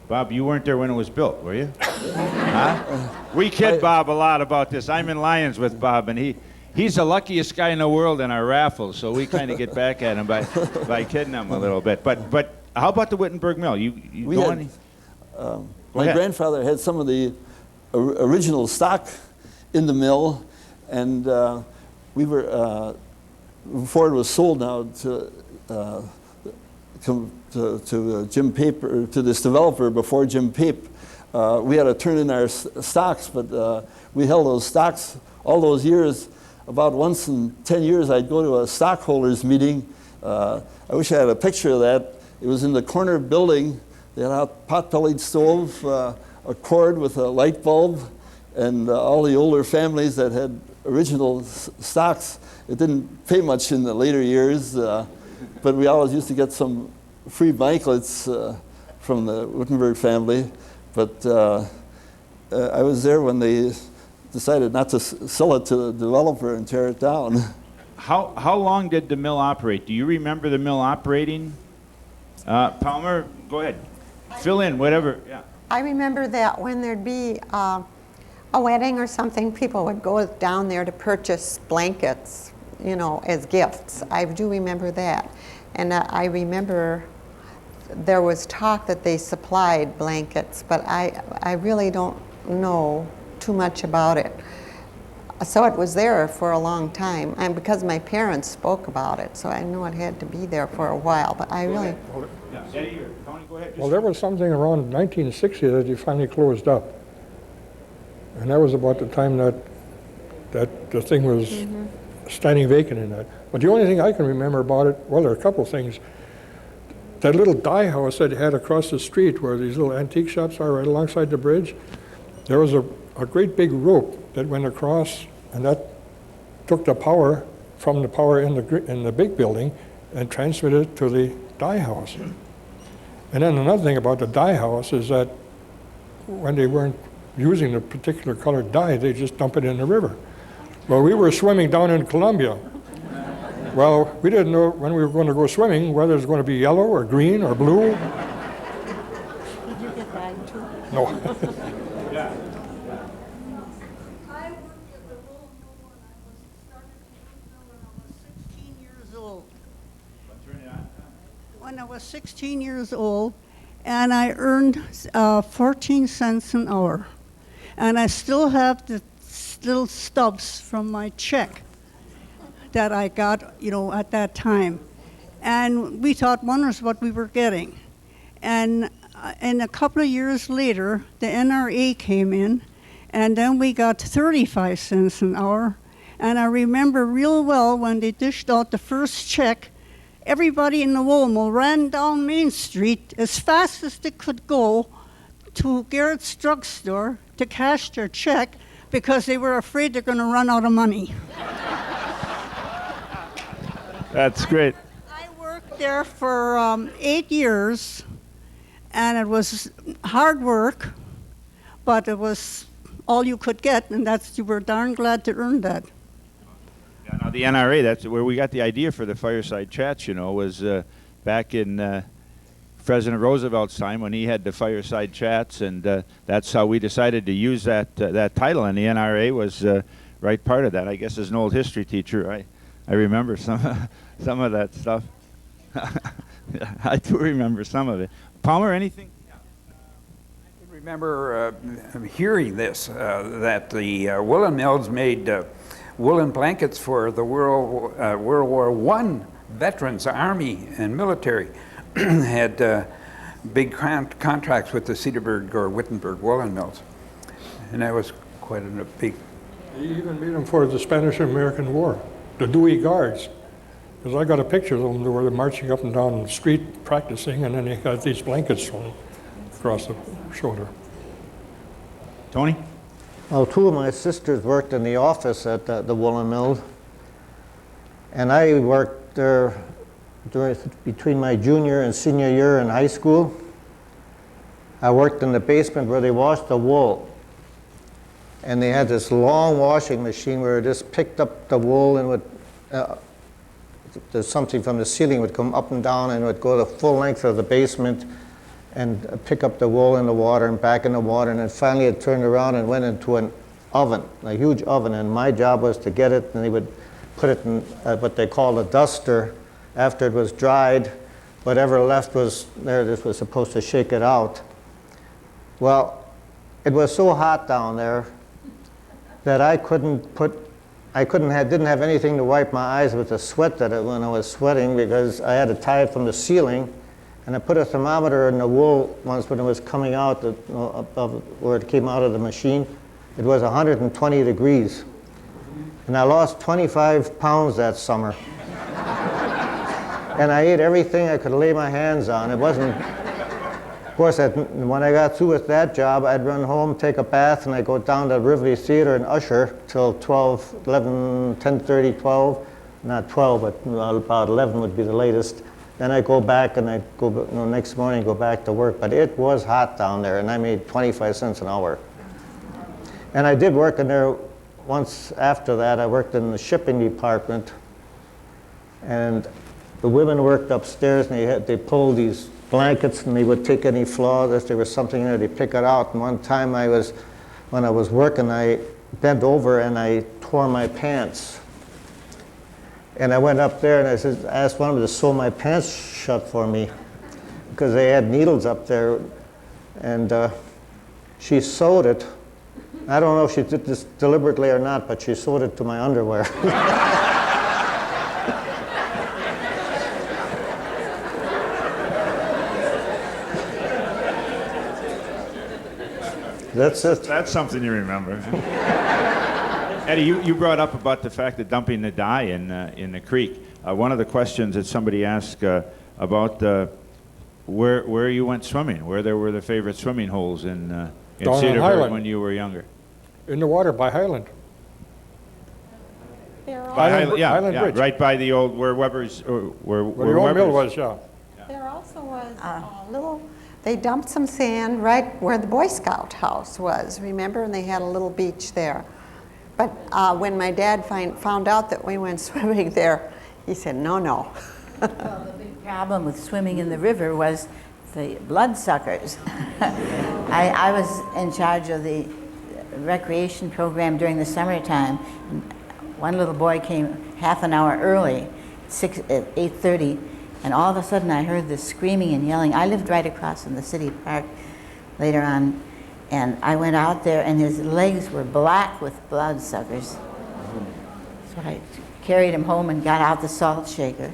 Speaker 2: Bob, you weren't there when it was built, were you? Huh? We kid Bob a lot about this. I'm in Lions with Bob, and he's the luckiest guy in the world in our raffles, so we kind of get back at him by kidding him a little bit. But how about the Wittenberg mill?
Speaker 9: My grandfather had some of the original stock in the mill, and we were before it was sold now to Jim Pape, or to this developer before Jim Pape. We had to turn in our stocks, but we held those stocks all those years. About once in 10 years, I'd go to a stockholders meeting. I wish I had a picture of that. It was in the corner building. They had a pot-bellied stove, a cord with a light bulb, and all the older families that had original stocks. It didn't pay much in the later years, but we always used to get some free blankets from the Wittenberg family. But I was there when they decided not to sell it to the developer and tear it down.
Speaker 2: How long did the mill operate? Do you remember the mill operating? Palmer, go ahead. Fill in, whatever. Yeah.
Speaker 6: I remember that when there'd be a wedding or something, people would go down there to purchase blankets, you know, as gifts. I do remember that. And I remember there was talk that they supplied blankets, but I really don't know too much about it. So it was there for a long time, and because my parents spoke about it, so I knew it had to be there for a while, but I really...
Speaker 2: Yeah. Eddie or Tony, go ahead.
Speaker 5: Well, there was something around 1960 that they finally closed up. And that was about the time that the thing was standing vacant in that. But the only thing I can remember about it, well, there are a couple things. That little dye house that they had across the street where these little antique shops are right alongside the bridge, there was a great big rope that went across, and that took the power from the power in the big building and transmitted it to the dye house. And then another thing about the dye house is that when they weren't using the particular colored dye, they just dump it in the river. Well, we were swimming down in Columbia. Well, we didn't know when we were going to go swimming whether it was going to be yellow or green or blue.
Speaker 6: Did you get that too?
Speaker 5: No.
Speaker 2: Yeah.
Speaker 10: I worked at the Roll Mill when I started the Roll Mill when I was 16 years old.
Speaker 2: Turn it on.
Speaker 10: When I was 16 years old, and I earned 14 cents an hour. And I still have the little stubs from my check that I got, you know, at that time. And we thought wonders what we were getting. And a couple of years later, the NRA came in, and then we got 35 cents an hour. And I remember real well when they dished out the first check, everybody in the wool mill ran down Main Street as fast as they could go to Garrett's drugstore to cash their check because they were afraid they're going to run out of money.
Speaker 2: That's great.
Speaker 10: I worked there for 8 years, and it was hard work, but it was all you could get, and you were darn glad to earn that.
Speaker 2: Yeah, now the NRA, that's where we got the idea for the fireside chats, you know, was back in President Roosevelt's time when he had the fireside chats, and that's how we decided to use that title, and the NRA was right part of that. I guess as an old history teacher, I remember some of that stuff. I do remember some of it. Palmer, anything?
Speaker 4: I can remember hearing this, that the woolen mills made woolen blankets for the World War I veterans, Army and military. Had big contracts with the Cedarburg or Wittenberg woolen mills. And that was quite a big...
Speaker 5: They even made them for the Spanish-American War, the Dewey Guards. Because I got a picture of them where they're marching up and down the street practicing, and then they got these blankets thrown across the shoulder.
Speaker 2: Tony?
Speaker 7: Well, two of my sisters worked in the office at the woolen mill, and I worked there between my junior and senior year in high school. I worked in the basement where they washed the wool. And they had this long washing machine where it just picked up the wool and would, there's something from the ceiling would come up and down and would go the full length of the basement and pick up the wool in the water and back in the water. And then finally it turned around and went into an oven, a huge oven. And my job was to get it, and they would put it in what they call a duster. After it was dried, whatever left was there, this was supposed to shake it out. Well, it was so hot down there that didn't have anything to wipe my eyes with the sweat when I was sweating, because I had to tie it from the ceiling. And I put a thermometer in the wool once when it was coming out, where it came out of the machine. It was 120 degrees. And I lost 25 pounds that summer. And I ate everything I could lay my hands on. It wasn't, of course, when I got through with that job, I'd run home, take a bath, and I'd go down to Rivoli Theater and usher till 12, 11, 10:30, 12. Not 12, but about 11 would be the latest. Then I'd go back, and I'd go, next morning go back to work. But it was hot down there, and I made 25 cents an hour. And I did work in there once after that. I worked in the shipping department, and the women worked upstairs, and they pulled these blankets, and they would take any flaws. If there was something in there, they'd pick it out. And one time when I was working, I bent over and I tore my pants. And I went up there and I asked one of them to sew my pants shut for me, because they had needles up there. And she sewed it. I don't know if she did this deliberately or not, but she sewed it to my underwear. That's it.
Speaker 2: That's something you remember. Eddie, you brought up about the fact of dumping the dye in the creek. One of the questions that somebody asked about where you went swimming, where there were the favorite swimming holes in Cedarburg when you were younger.
Speaker 5: In the water by Highland.
Speaker 7: Highland
Speaker 5: Bridge.
Speaker 2: Right by the old where Weber's where
Speaker 5: the old mill was, yeah.
Speaker 6: There also was a little, they dumped some sand right where the Boy Scout house was, remember? And they had a little beach there. But when my dad found out that we went swimming there, he said, no, no.
Speaker 8: Well, the big problem with swimming in the river was the bloodsuckers. I was in charge of the recreation program during the summertime. One little boy came half an hour early, at 8:30, and all of a sudden I heard this screaming and yelling. I lived right across from the city park later on, and I went out there and his legs were black with bloodsuckers. So I carried him home and got out the salt shaker.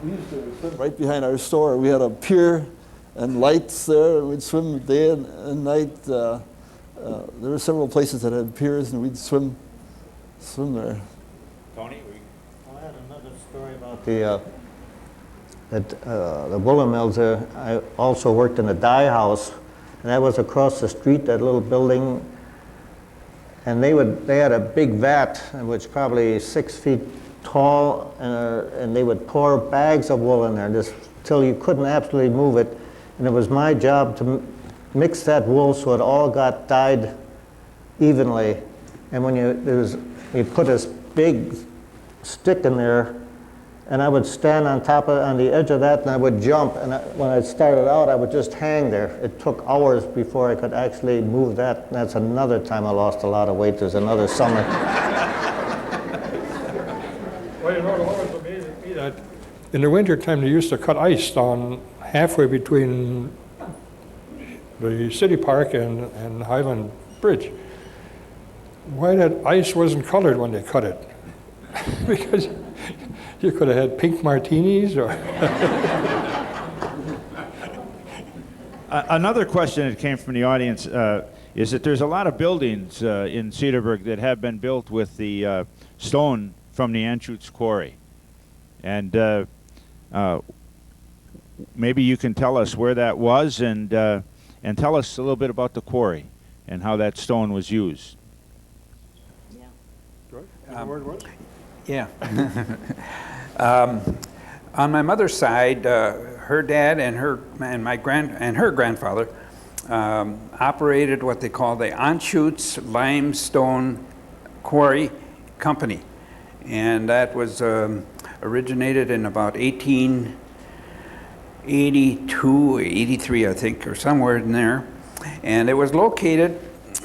Speaker 9: We used to swim right behind our store. We had a pier and lights there. We'd swim day and night. There were several places that had piers, and we'd swim there.
Speaker 2: Tony?
Speaker 7: I had another story about the woolen mills. I also worked in a dye house, and that was across the street, that little building. And they had a big vat, which was probably 6 feet tall, and they would pour bags of wool in there just till you couldn't absolutely move it. And it was my job to mix that wool so it all got dyed evenly. And when you put this big stick in there, and I would stand on the edge of that, and I would jump. And when I started out, I would just hang there. It took hours before I could actually move that. And that's another time I lost a lot of weight. There's another summer.
Speaker 5: Well, you know, what was amazing to me that in the wintertime they used to cut ice down halfway between the city park and Highland Bridge. Why that ice wasn't colored when they cut it? Because you could have had pink martinis or...
Speaker 2: Another question that came from the audience is that there's a lot of buildings in Cedarburg that have been built with the stone from the Anschutz quarry. And maybe you can tell us where that was and tell us a little bit about the quarry. and how that stone was used.
Speaker 5: Good. You know where it was?
Speaker 4: Yeah. On my mother's side, her dad and her grandfather operated what they call the Anschutz Limestone Quarry Company, and that was originated in about 1882, 83, I think, or somewhere in there, and it was located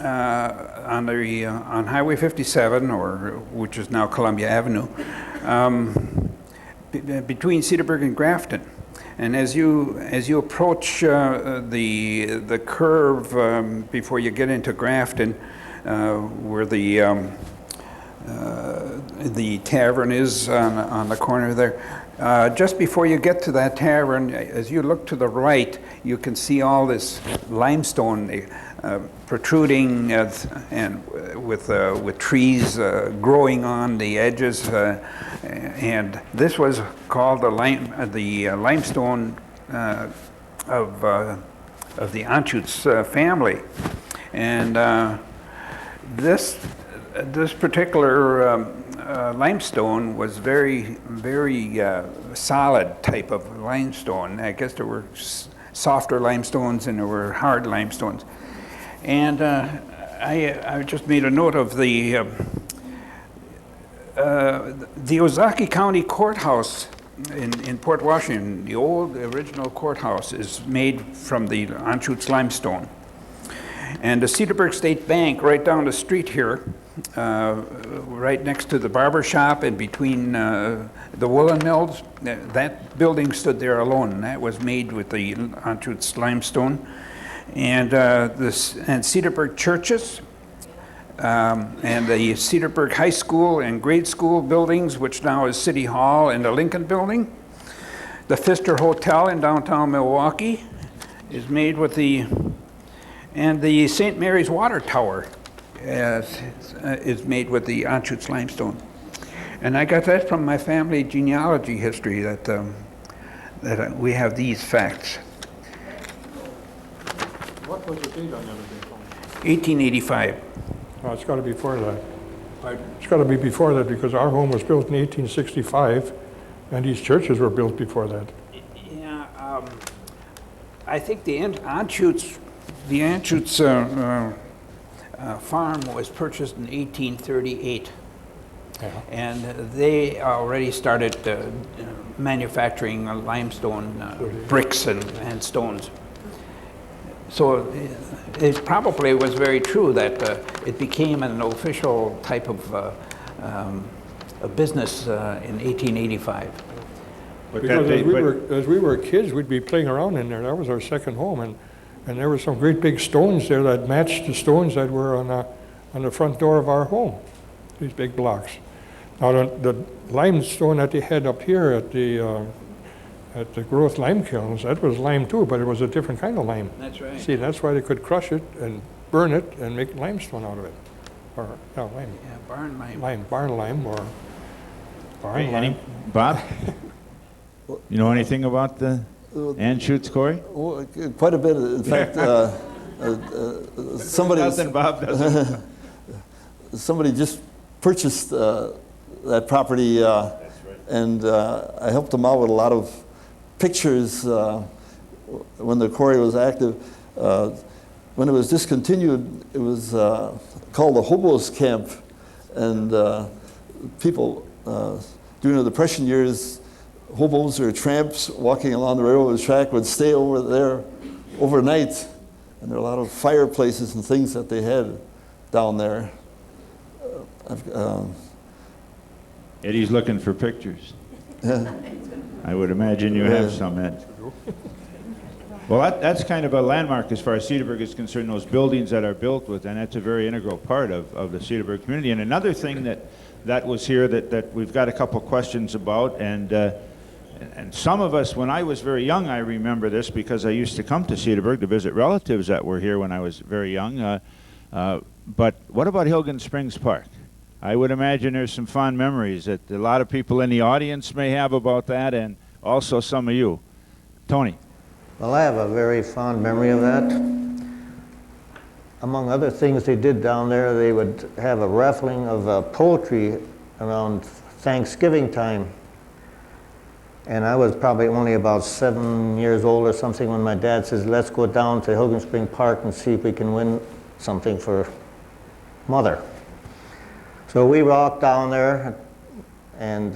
Speaker 4: on Highway 57, which is now Columbia Avenue, between Cedarburg and Grafton. And as you approach the curve before you get into Grafton, where the tavern is on the corner there, just before you get to that tavern, as you look to the right, you can see all this limestone protruding and with trees growing on the edges, and this was called the limestone of the Anschutz family, and this particular limestone was very solid type of limestone. I guess there were softer limestones and there were hard limestones. And I just made a note of the Ozaki County Courthouse in Port Washington. The old original courthouse is made from the Anschutz limestone. And the Cedarburg State Bank right down the street here, right next to the barber shop and between the woolen mills, that building stood there alone, and that was made with the Anschutz limestone. And Cedarburg churches, and the Cedarburg High School and grade school buildings, which now is City Hall and the Lincoln Building. The Pfister Hotel in downtown Milwaukee is made with and the St. Mary's Water Tower is made with the Anschutz limestone. And I got that from my family genealogy history, that we have these facts.
Speaker 5: What was the date on that?
Speaker 4: 1885.
Speaker 5: Oh, it's got to be before that. It's got to be before that because our home was built in 1865, and these churches were built before that.
Speaker 4: Yeah, I think the Anschutz farm was purchased in 1838.
Speaker 5: Yeah.
Speaker 4: And they already started manufacturing limestone bricks and stones. So it probably was very true that it became an official type of a business in 1885.
Speaker 5: Because as we were kids, we'd be playing around in there. That was our second home, and there were some great big stones there that matched the stones that were on the front door of our home. These big blocks. Now the limestone that they had up here at the growth lime kilns, that was lime too, but it was a different kind of lime.
Speaker 4: That's right.
Speaker 5: See, that's why they could crush it and burn it and make limestone out of it. Or lime.
Speaker 4: Yeah, barn lime.
Speaker 5: Barn lime or barn lime.
Speaker 2: Bob, you know anything about the Anschutz quarry?
Speaker 9: Oh, quite a bit. In fact, somebody
Speaker 2: Nothing, Bob doesn't.
Speaker 9: somebody just purchased that property, and I helped them out with a lot of pictures when the quarry was active. When it was discontinued, it was called the Hobos Camp, and people during the Depression years, hobos or tramps walking along the railroad track would stay over there overnight, and there are a lot of fireplaces and things that they had down there.
Speaker 2: Eddie's looking for pictures. I would imagine you have some, Ed. Well, that's kind of a landmark as far as Cedarburg is concerned, those buildings that are built with, and that's a very integral part of the Cedarburg community. And another thing that was here that we've got a couple questions about, and some of us, when I was very young, I remember this because I used to come to Cedarburg to visit relatives that were here when I was very young. But what about Hilgen Springs Park? I would imagine there's some fond memories that a lot of people in the audience may have about that, and also some of you. Tony.
Speaker 7: Well, I have a very fond memory of that. among other things they did down there, they would have a raffling of poetry around Thanksgiving time. And I was probably only about 7 years old or something when my dad says, let's go down to Hilgen Spring Park and see if we can win something for Mother. So we walked down there, and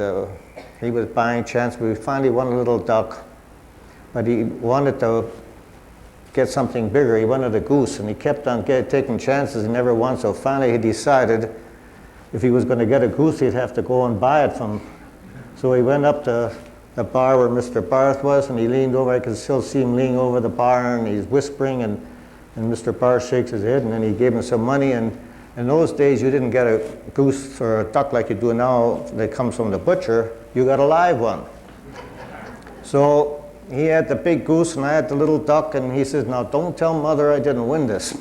Speaker 7: he was buying chance. We finally won a little duck, but he wanted to get something bigger. He wanted a goose, and he kept on taking chances. He never won, so finally he decided if he was going to get a goose, he'd have to go and buy it from. So he went up to the bar where Mr. Barth was, and he leaned over. I could still see him leaning over the bar, and he's whispering, and Mr. Barth shakes his head, and then he gave him some money. And in those days, you didn't get a goose or a duck like you do now that comes from the butcher. You got a live one. So he had the big goose, and I had the little duck, and he says, now don't tell Mother I didn't win this.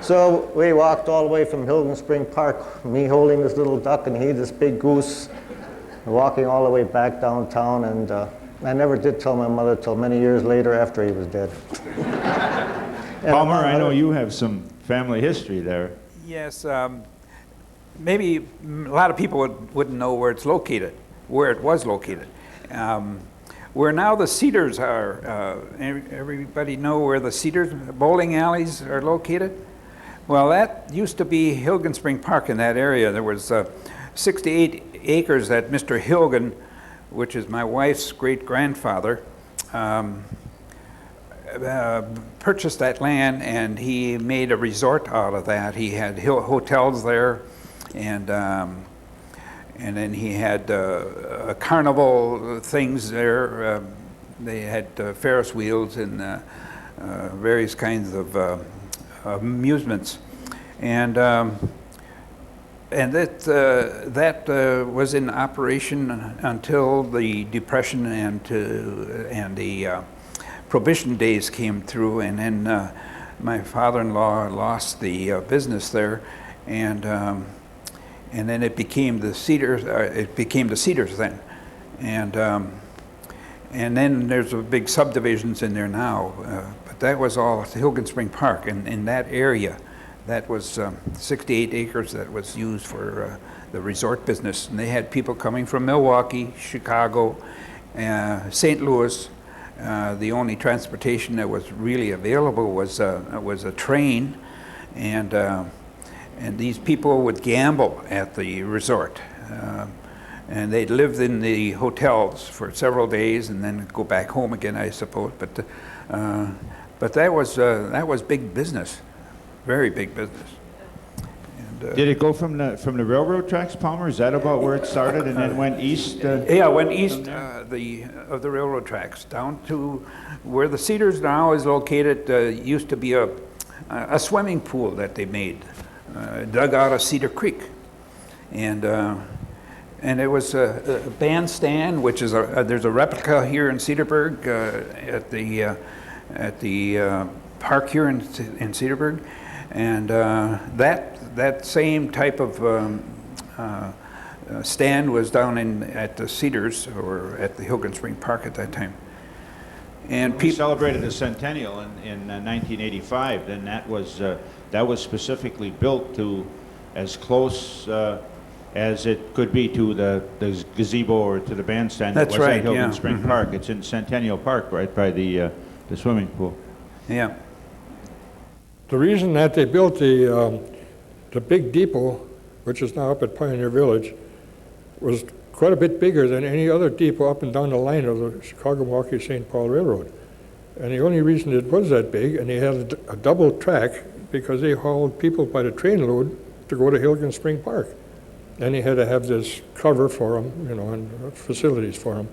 Speaker 7: So we walked all the way from Hilgen Spring Park, me holding this little duck, and he this big goose, walking all the way back downtown, and I never did tell my mother till many years later after he was dead.
Speaker 2: Palmer, I know you have some family history there.
Speaker 4: Yes, maybe a lot of people wouldn't know where it's located, where it was located. Where now the Cedars are, everybody know where the Cedars bowling alleys are located? Well, that used to be Hilgen Spring Park in that area. There was 68 acres that Mr. Hilgen, which is my wife's great-grandfather, purchased that land, and he made a resort out of that. He had hotels there, and then he had carnival things there. They had Ferris wheels and various kinds of amusements, and that was in operation until the Depression and the Prohibition days came through, and then my father-in-law lost the business there, and then it became the Cedars. It became the Cedars then, and then there's a big subdivisions in there now. But that was all Hilgen Spring Park, and in that area, that was 68 acres that was used for the resort business, and they had people coming from Milwaukee, Chicago, St. Louis. The only transportation that was really available was a train, and these people would gamble at the resort, and they'd live in the hotels for several days and then go back home again, I suppose. But that was big business, very big business. And,
Speaker 2: Did it go from the railroad tracks, Palmer? Is that about where it started and then went east?
Speaker 4: Yeah, it went east of the railroad tracks down to where the Cedars now is located. Used to be a swimming pool that they made, dug out of Cedar Creek, and it was a bandstand, which is there's a replica here in Cedarburg at the park here in Cedarburg, and that same type of stand was down at the Cedars, or at the Hilgen Spring Park at that time. And
Speaker 2: we celebrated the centennial in 1985. Then that was specifically built to as close as it could be to the gazebo or to the bandstand.
Speaker 4: That's
Speaker 2: that was
Speaker 4: right,
Speaker 2: at Hilgen
Speaker 4: yeah.
Speaker 2: Spring Park. It's in Centennial Park, right by the swimming pool.
Speaker 4: Yeah.
Speaker 5: The reason that they built the big depot, which is now up at Pioneer Village, was quite a bit bigger than any other depot up and down the line of the Chicago-Milwaukee-St. Paul Railroad. And the only reason it was that big, and they had a double track, because they hauled people by the trainload to go to Hilgen Spring Park. And they had to have this cover for them, and facilities for them.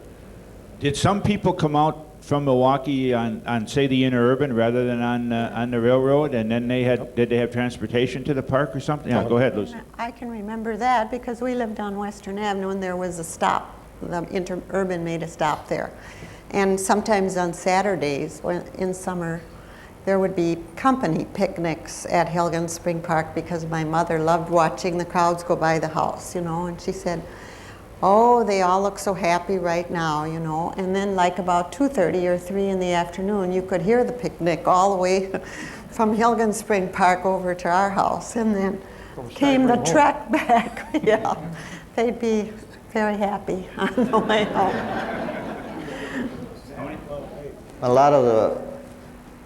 Speaker 2: Did some people come out from Milwaukee on say the interurban rather than on the railroad, and then did they have transportation to the park or something? Yeah, go ahead, Lucy.
Speaker 6: I can remember that because we lived on Western Avenue and there was a stop. The interurban made a stop there. And sometimes on Saturdays in summer, there would be company picnics at Hilgen Spring Park because my mother loved watching the crowds go by the house, and she said, Oh, they all look so happy right now, you know. And then like about 2:30 or 3 in the afternoon, you could hear the picnic all the way from Hilgen Spring Park over to our house. And then came the trek back. Yeah, they'd be very happy on the way home.
Speaker 7: A lot of the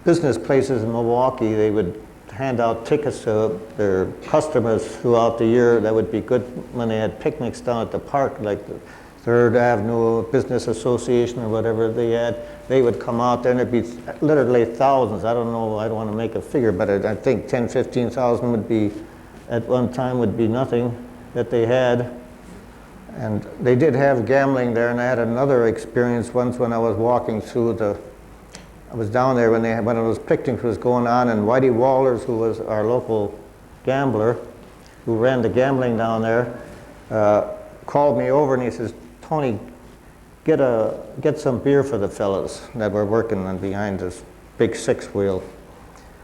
Speaker 7: business places in Milwaukee, they would hand out tickets to their customers throughout the year. That would be good when they had picnics down at the park, like the 3rd Avenue Business Association or whatever they had. They would come out there and there'd be literally thousands. I don't know, I don't want to make a figure, but I think 10, 15,000 would be, at one time would be nothing that they had. And they did have gambling there, and I had another experience once when I was walking through I was down there when those picnics was going on, and Whitey Wallers, who was our local gambler, who ran the gambling down there, called me over and he says, "Tony, get some beer for the fellas that were working on behind this big 6-wheel."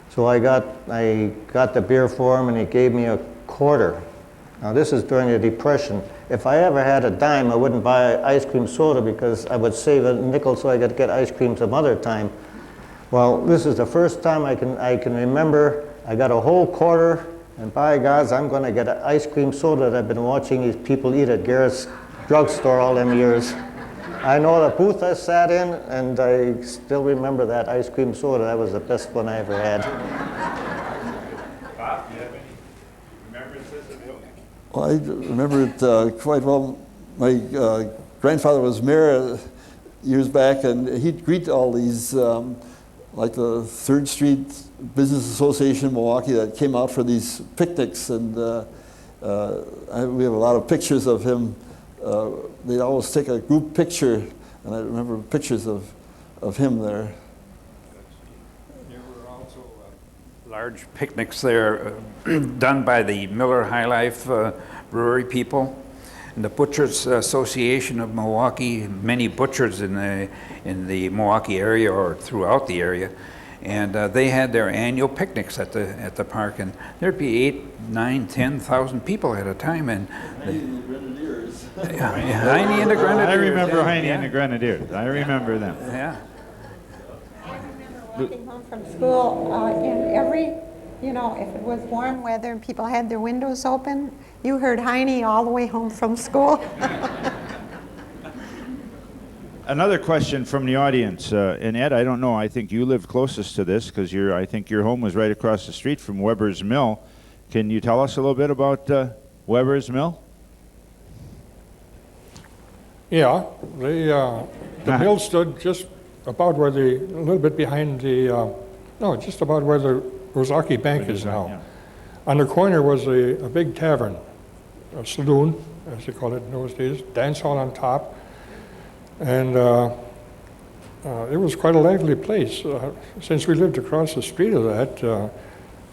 Speaker 7: So I got the beer for him, and he gave me a quarter. Now this is during the Depression. If I ever had a dime, I wouldn't buy ice cream soda because I would save a nickel so I could get ice cream some other time. Well, this is the first time I can remember I got a whole quarter, and by gods, I'm going to get an ice cream soda that I've been watching these people eat at Garrett's drugstore all them years. I know the booth I sat in, and I still remember that ice cream soda. That was the best one I ever had.
Speaker 2: Bob, do you have any remembrances of it?
Speaker 9: Well, I remember it quite well. My grandfather was mayor years back, and he'd greet all these, like the 3rd Street Business Association in Milwaukee that came out for these picnics, and we have a lot of pictures of him. They'd always take a group picture, and I remember pictures of him there.
Speaker 4: There were also large picnics there done by the Miller High Life brewery people. And the Butchers Association of Milwaukee, many butchers in the Milwaukee area or throughout the area, and they had their annual picnics at the park, and there'd be 8, 9, 10,000 people at a time. And
Speaker 9: Heine and the Grenadiers.
Speaker 4: Heine and the Grenadiers.
Speaker 2: I remember
Speaker 4: yeah,
Speaker 2: Heine
Speaker 4: yeah.
Speaker 2: and the Grenadiers. I remember them.
Speaker 4: Yeah.
Speaker 6: I remember walking home from school, and every, you know, if it was warm weather and people had their windows open, you heard Heine all the way home from school.
Speaker 2: Another question from the audience, and Ed, I don't know, I think you live closest to this because I think your home was right across the street from Weber's Mill. Can you tell us a little bit about Weber's Mill?
Speaker 5: Yeah, the mill stood just about where a little bit behind just about where the Ozaki Bank is now.
Speaker 2: Yeah.
Speaker 5: On the corner was a big tavern, a saloon, as they called it in those days, dance hall on top. And it was quite a lively place. Since we lived across the street of that,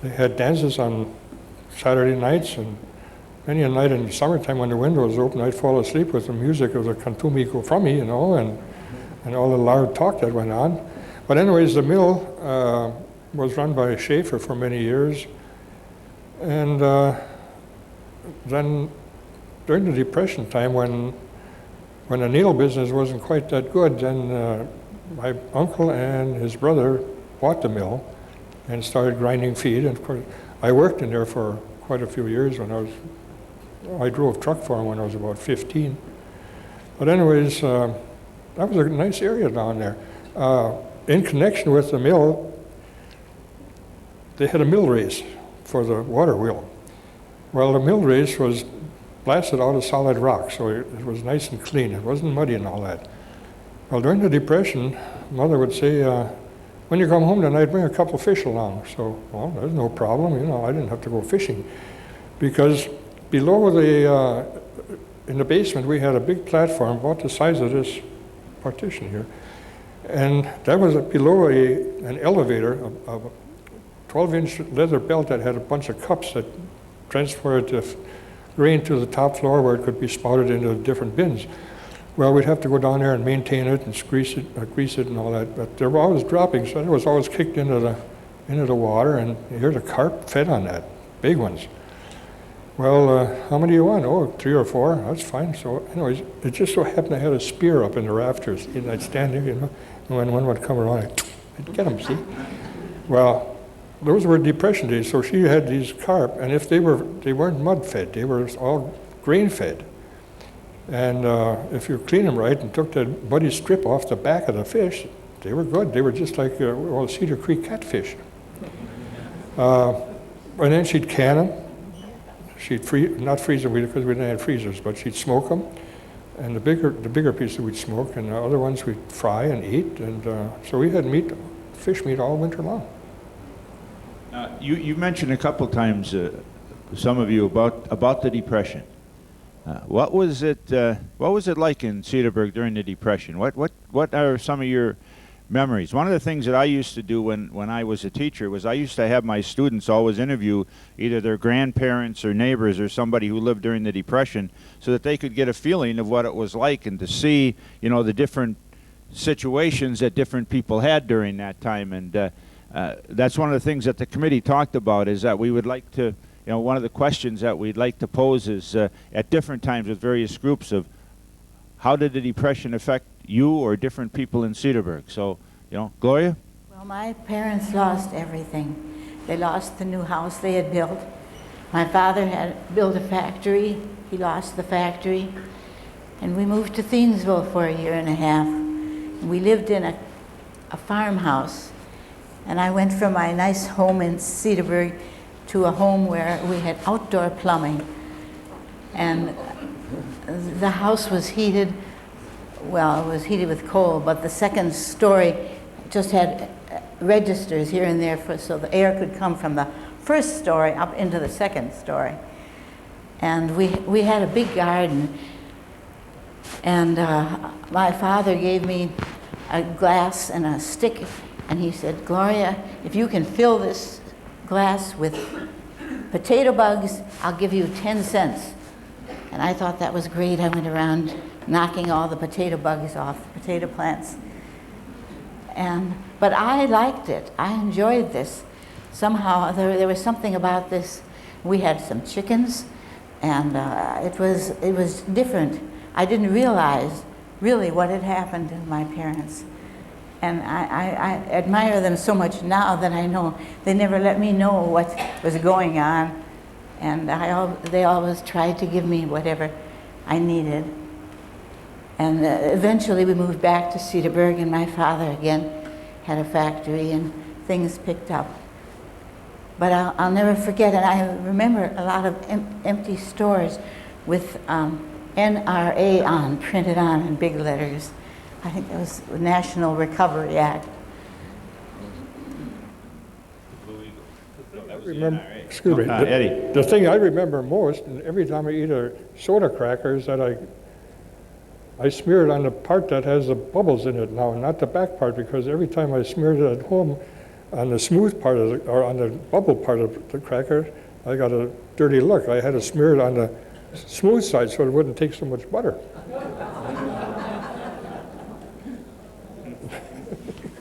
Speaker 5: they had dances on Saturday nights, and many a night in the summertime when the window was open, I'd fall asleep with the music of the Kantumi Koframi, you know, and all the loud talk that went on. But anyways, the mill was run by Schaefer for many years. And then during the Depression time, when the nail business wasn't quite that good, then my uncle and his brother bought the mill and started grinding feed. And of course, I worked in there for quite a few years when I drove truck for him when I was about 15. But anyways, that was a nice area down there. In connection with the mill, they had a mill race for the water wheel. Well, the mill race was blasted out of solid rock, so it was nice and clean. It wasn't muddy and all that. Well, during the Depression, Mother would say, when you come home tonight, bring a couple fish along. So, well, there's no problem. You know, I didn't have to go fishing. Because below in the basement, we had a big platform about the size of this partition here. And that was below an elevator, a 12-inch leather belt that had a bunch of cups that transferred the grain to the top floor where it could be spouted into different bins. Well, we'd have to go down there and maintain it and grease it and all that. But they were always dropping, so it was always kicked into the water, and you hear the carp fed on that, big ones. Well, how many do you want? Oh, 3 or 4. That's fine. So, anyways, it just so happened I had a spear up in the rafters. And I'd stand there, and when one would come around, I'd get him, see? Well, those were depression days, so she had these carp, and if they weren't mud-fed, they were all grain-fed. And if you clean them right and took that muddy strip off the back of the fish, they were good. They were just like old Cedar Creek catfish. And then she'd can them. She'd not freeze them because we didn't have freezers, but she'd smoke them. And the bigger pieces we'd smoke, and the other ones we'd fry and eat. And so we had fish meat all winter long.
Speaker 2: You mentioned a couple times, some of you, about the Depression. What was it like in Cedarburg during the Depression? What are some of your memories? One of the things that I used to do when I was a teacher was I used to have my students always interview either their grandparents or neighbors or somebody who lived during the Depression so that they could get a feeling of what it was like and to see, the different situations that different people had during that time. And that's one of the things that the committee talked about, is that we would like to, one of the questions that we'd like to pose is at different times with various groups of how did the Depression affect you or different people in Cedarburg? So, Gloria?
Speaker 8: Well, my parents lost everything. They lost the new house they had built. My father had built a factory. He lost the factory. And we moved to Thiensville for 1.5 years. We lived in a farmhouse. And I went from my nice home in Cedarburg to a home where we had outdoor plumbing. And the house was heated, well, it was heated with coal, but the second story just had registers here and there so the air could come from the first story up into the second story. And we had a big garden. And my father gave me a glass and a stick, and he said, Gloria, if you can fill this glass with potato bugs, I'll give you 10 cents. And I thought that was great. I went around knocking all the potato bugs off the potato plants. But I liked it. I enjoyed this. Somehow there was something about this. We had some chickens, and it was different. I didn't realize really what had happened to my parents. And I admire them so much now that I know they never let me know what was going on. And they always tried to give me whatever I needed. And eventually we moved back to Cedarburg, and my father again had a factory and things picked up. But I'll never forget, and I remember a lot of empty stores with NRA printed on in big letters. I think that was the National Recovery Act.
Speaker 5: Excuse me.
Speaker 2: Eddie.
Speaker 5: The thing I remember most, and every time I eat a soda cracker, is that I smear it on the part that has the bubbles in it now, not the back part, because every time I smeared it at home on the smooth part or on the bubble part of the cracker, I got a dirty look. I had to smear it on the smooth side so it wouldn't take so much butter.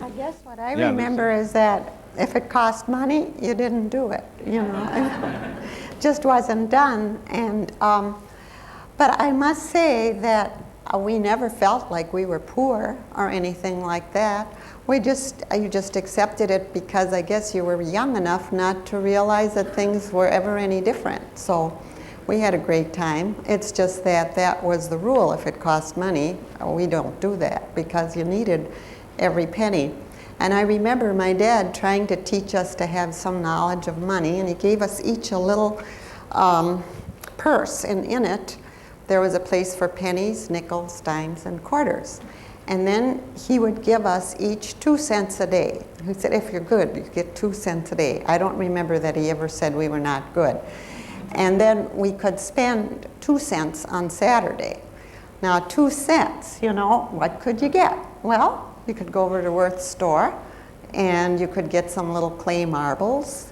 Speaker 6: I guess what I remember is that if it cost money, you didn't do it, It just wasn't done. And but I must say that we never felt like we were poor or anything like that. You just accepted it because I guess you were young enough not to realize that things were ever any different. So we had a great time. It's just that was the rule. If it cost money, we don't do that because you needed every penny. And I remember my dad trying to teach us to have some knowledge of money, and he gave us each a little purse, and in it there was a place for pennies, nickels, dimes, and quarters. And then he would give us each 2 cents a day. He said, if you're good, you get 2 cents a day. I don't remember that he ever said we were not good. And then we could spend 2 cents on Saturday. Now 2 cents, what could you get? Well, you could go over to Worth's store, and you could get some little clay marbles,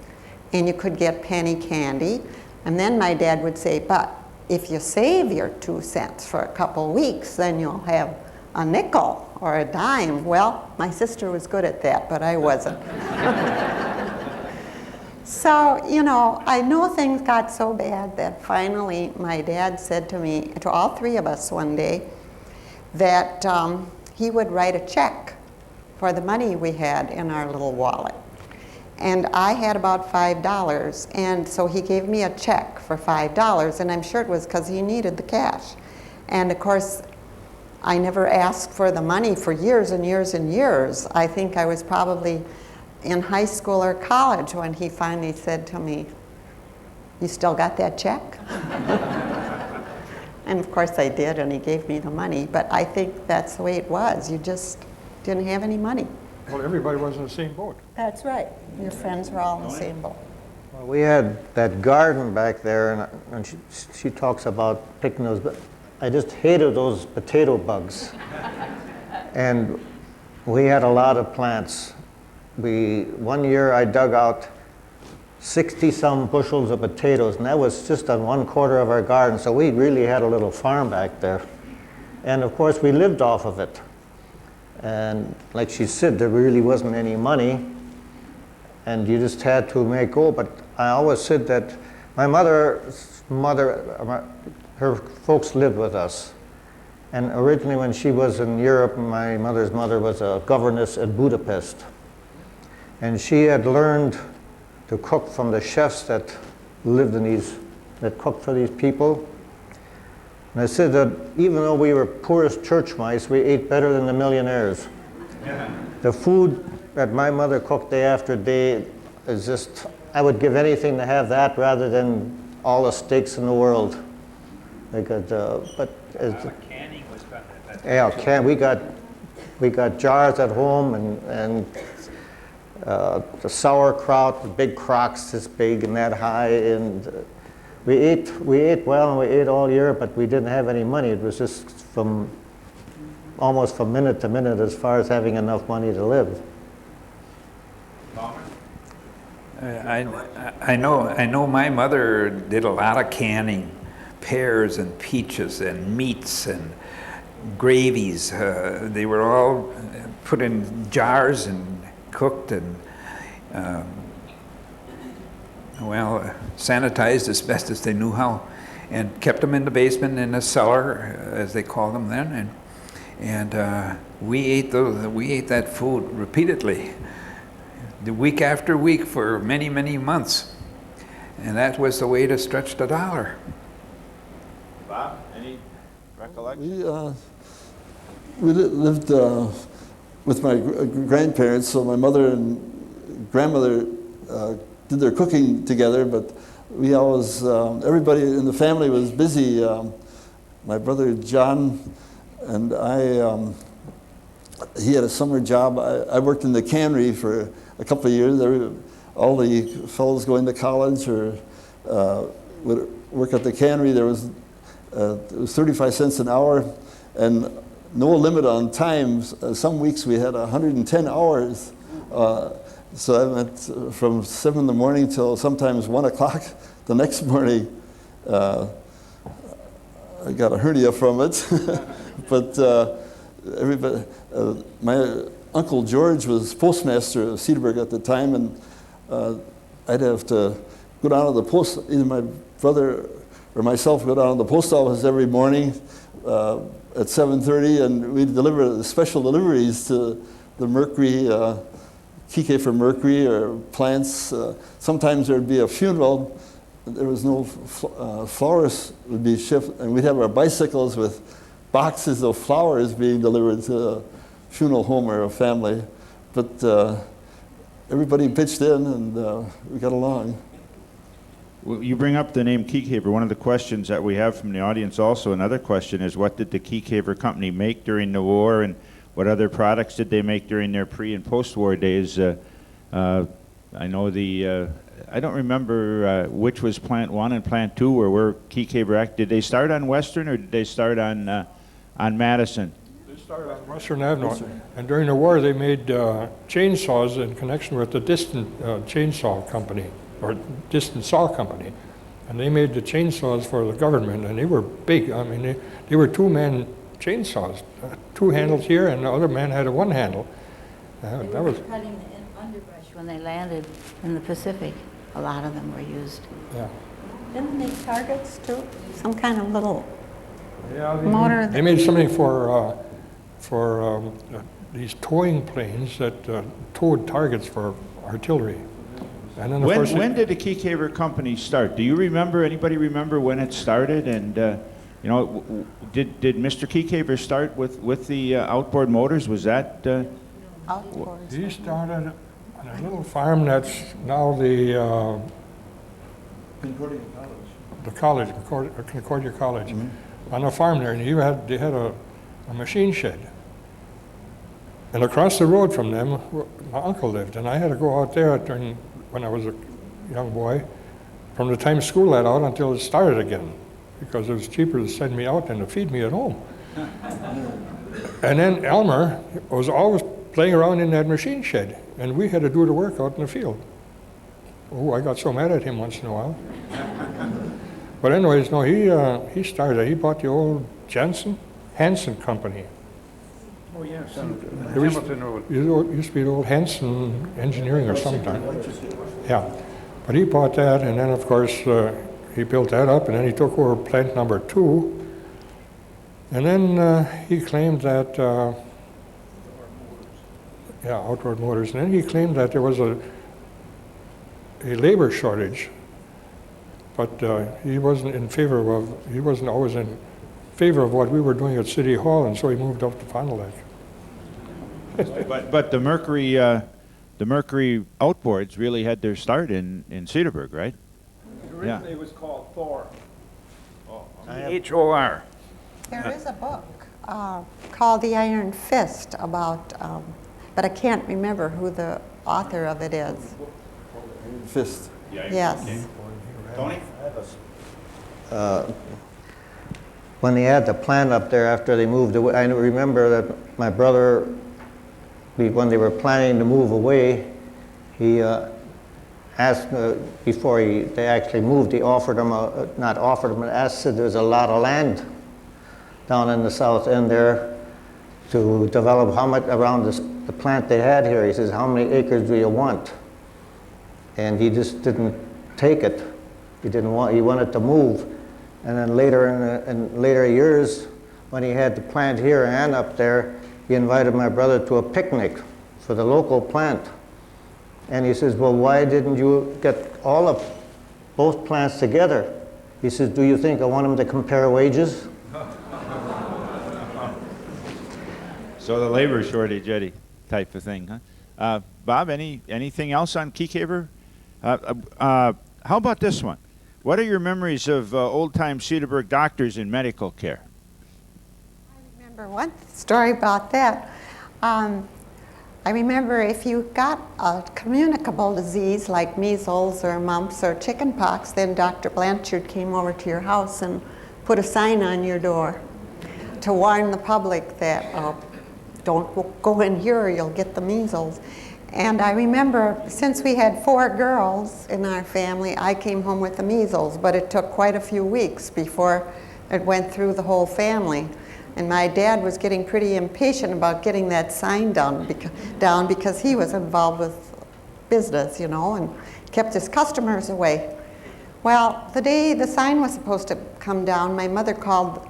Speaker 6: and you could get penny candy. And then my dad would say, but if you save your 2 cents for a couple weeks, then you'll have a nickel or a dime. Well, my sister was good at that, but I wasn't. So, you know, I know things got so bad that finally my dad said to me, to all three of us one day, that he would write a check for the money we had in our little wallet. And I had about $5, and so he gave me a check for $5, and I'm sure it was because he needed the cash. And of course, I never asked for the money for years and years and years. I think I was probably in high school or college when he finally said to me, "You still got that check?" And of course I did, and he gave me the money. But I think that's the way it was. You just didn't have any money.
Speaker 5: Well, everybody was in the same boat.
Speaker 6: That's right. Your friends were all in the same boat.
Speaker 7: Well, we had that garden back there, and she talks about picking those, but I just hated those potato bugs. And we had a lot of plants. One year I dug out 60-some bushels of potatoes, and that was just on 1/4 of our garden, so we really had a little farm back there. And of course we lived off of it. And like she said, there really wasn't any money, and you just had to make go. But I always said that my mother's mother, her folks lived with us. And originally when she was in Europe, my mother's mother was a governess at Budapest. And she had learned to cook from the chefs that lived in that cooked for these people. And I said that even though we were poor as church mice, we ate better than the millionaires. The food that my mother cooked day after day is just, I would give anything to have that rather than all the steaks in the world.
Speaker 2: Canning was done at that
Speaker 7: Yeah, we got jars at home, and the sauerkraut, the big crocks this big and that high, and we ate well, and we ate all year, but we didn't have any money. It was just almost from minute to minute as far as having enough money to live.
Speaker 4: I know my mother did a lot of canning, pears and peaches and meats and gravies. They were all put in jars and cooked and sanitized as best as they knew how, and kept them in the basement, in the cellar, as they called them then, and we ate that food repeatedly, the week after week for many, many months, and that was the way to stretch the dollar.
Speaker 2: Bob, any recollection?
Speaker 9: We lived with my grandparents, so my mother and grandmother did their cooking together, but we always, everybody in the family was busy. My brother John and I, he had a summer job. I worked in the cannery for a couple of years. All the fellows going to college or would work at the cannery. It was 35 cents an hour and no limit on times. Some weeks we had 110 hours. So I went from 7 in the morning till sometimes 1 o'clock the next morning. I got a hernia from it. But everybody, my Uncle George was postmaster of Cedarburg at the time, and I'd have to go down to the post, either my brother or myself go down to the post office every morning at 7:30, and we'd deliver special deliveries to the Mercury, Kike for Mercury or plants. Sometimes there'd be a funeral. There was no flowers would be shipped, and we'd have our bicycles with boxes of flowers being delivered to a funeral home or a family. But everybody pitched in, and we got along.
Speaker 2: Well, you bring up the name Keycaver. One of the questions that we have from the audience also, another question is, what did the Keycaver company make during the war, and what other products did they make during their pre- and post-war days? I know I don't remember which was Plant 1 and Plant 2, or where Keycaver acted. Did they start on Western, or did they start on Madison?
Speaker 5: They started on Western Avenue, and during the war they made chainsaws in connection with the Distant Chainsaw Company, or Distant Saw Company. And they made the chainsaws for the government, and they were big. I mean, they were two-man chainsaws, 2 handles here, and the other man had a 1 handle.
Speaker 8: They were cutting the underbrush when they landed in the Pacific. A lot of them were used.
Speaker 5: Yeah.
Speaker 6: Didn't they make targets too? Some kind of little
Speaker 5: Yeah,
Speaker 6: motor.
Speaker 5: they made something for these towing planes that towed targets for artillery. And then of course
Speaker 2: When did the Keycaver Company start? Do you remember, anybody remember when it started? And, you know, did Mr. Keycaver start with the outboard motors? Was that?
Speaker 6: Outboards.
Speaker 5: he started on a little farm that's now the college, Concordia College, on a farm there, and they had a machine shed. And across the road from them, my uncle lived, and I had to go out there when I was a young boy, from the time school let out until it started again, because it was cheaper to send me out than to feed me at home. And then Elmer was always playing around in that machine shed, and we had to do the work out in the field. Oh, I got so mad at him once in a while. But anyways, no, he started. He bought the old Hanson Company.
Speaker 4: Oh, yes.
Speaker 5: It used to be the old Hanson Engineering or something. Yeah, but he bought that, and then of course he built that up, and then he took over plant number 2, and then he claimed that outboard motors, and then he claimed that there was a labor shortage, but he wasn't always in favor of what we were doing at City Hall, and so he moved up to Fond du Lac.
Speaker 2: But the Mercury outboards really had their start in Cedarburg, right?
Speaker 4: Originally it was called Thor.
Speaker 7: have-
Speaker 4: H-O-R.
Speaker 6: There is a book called The Iron Fist about, but I can't remember who the author of it is.
Speaker 9: Fist.
Speaker 6: Yes.
Speaker 2: Tony?
Speaker 7: When they had the plant up there after they moved away, I remember that my brother, when they were planning to move away, he asked, before they actually moved, he offered them, not offered them, but asked, said there's a lot of land down in the south end there to develop how much around the plant they had here. He says, how many acres do you want? And he just didn't take it. He wanted to move. And then later in later years, when he had the plant here and up there, he invited my brother to a picnic for the local plant. And he says, well, why didn't you get both plants together? He says, do you think I want them to compare wages?
Speaker 2: So the labor shortage, Eddie, type of thing, huh? Bob, anything else on Keycaver? How about this one? What are your memories of old-time Cedarburg doctors in medical care?
Speaker 6: I remember one story about that. I remember if you got a communicable disease like measles or mumps or chickenpox, then Dr. Blanchard came over to your house and put a sign on your door to warn the public that don't go in here or you'll get the measles. And I remember, since we had 4 girls in our family, I came home with the measles, but it took quite a few weeks before it went through the whole family. And my dad was getting pretty impatient about getting that sign down because he was involved with business, you know, and kept his customers away. Well, the day the sign was supposed to come down, my mother called.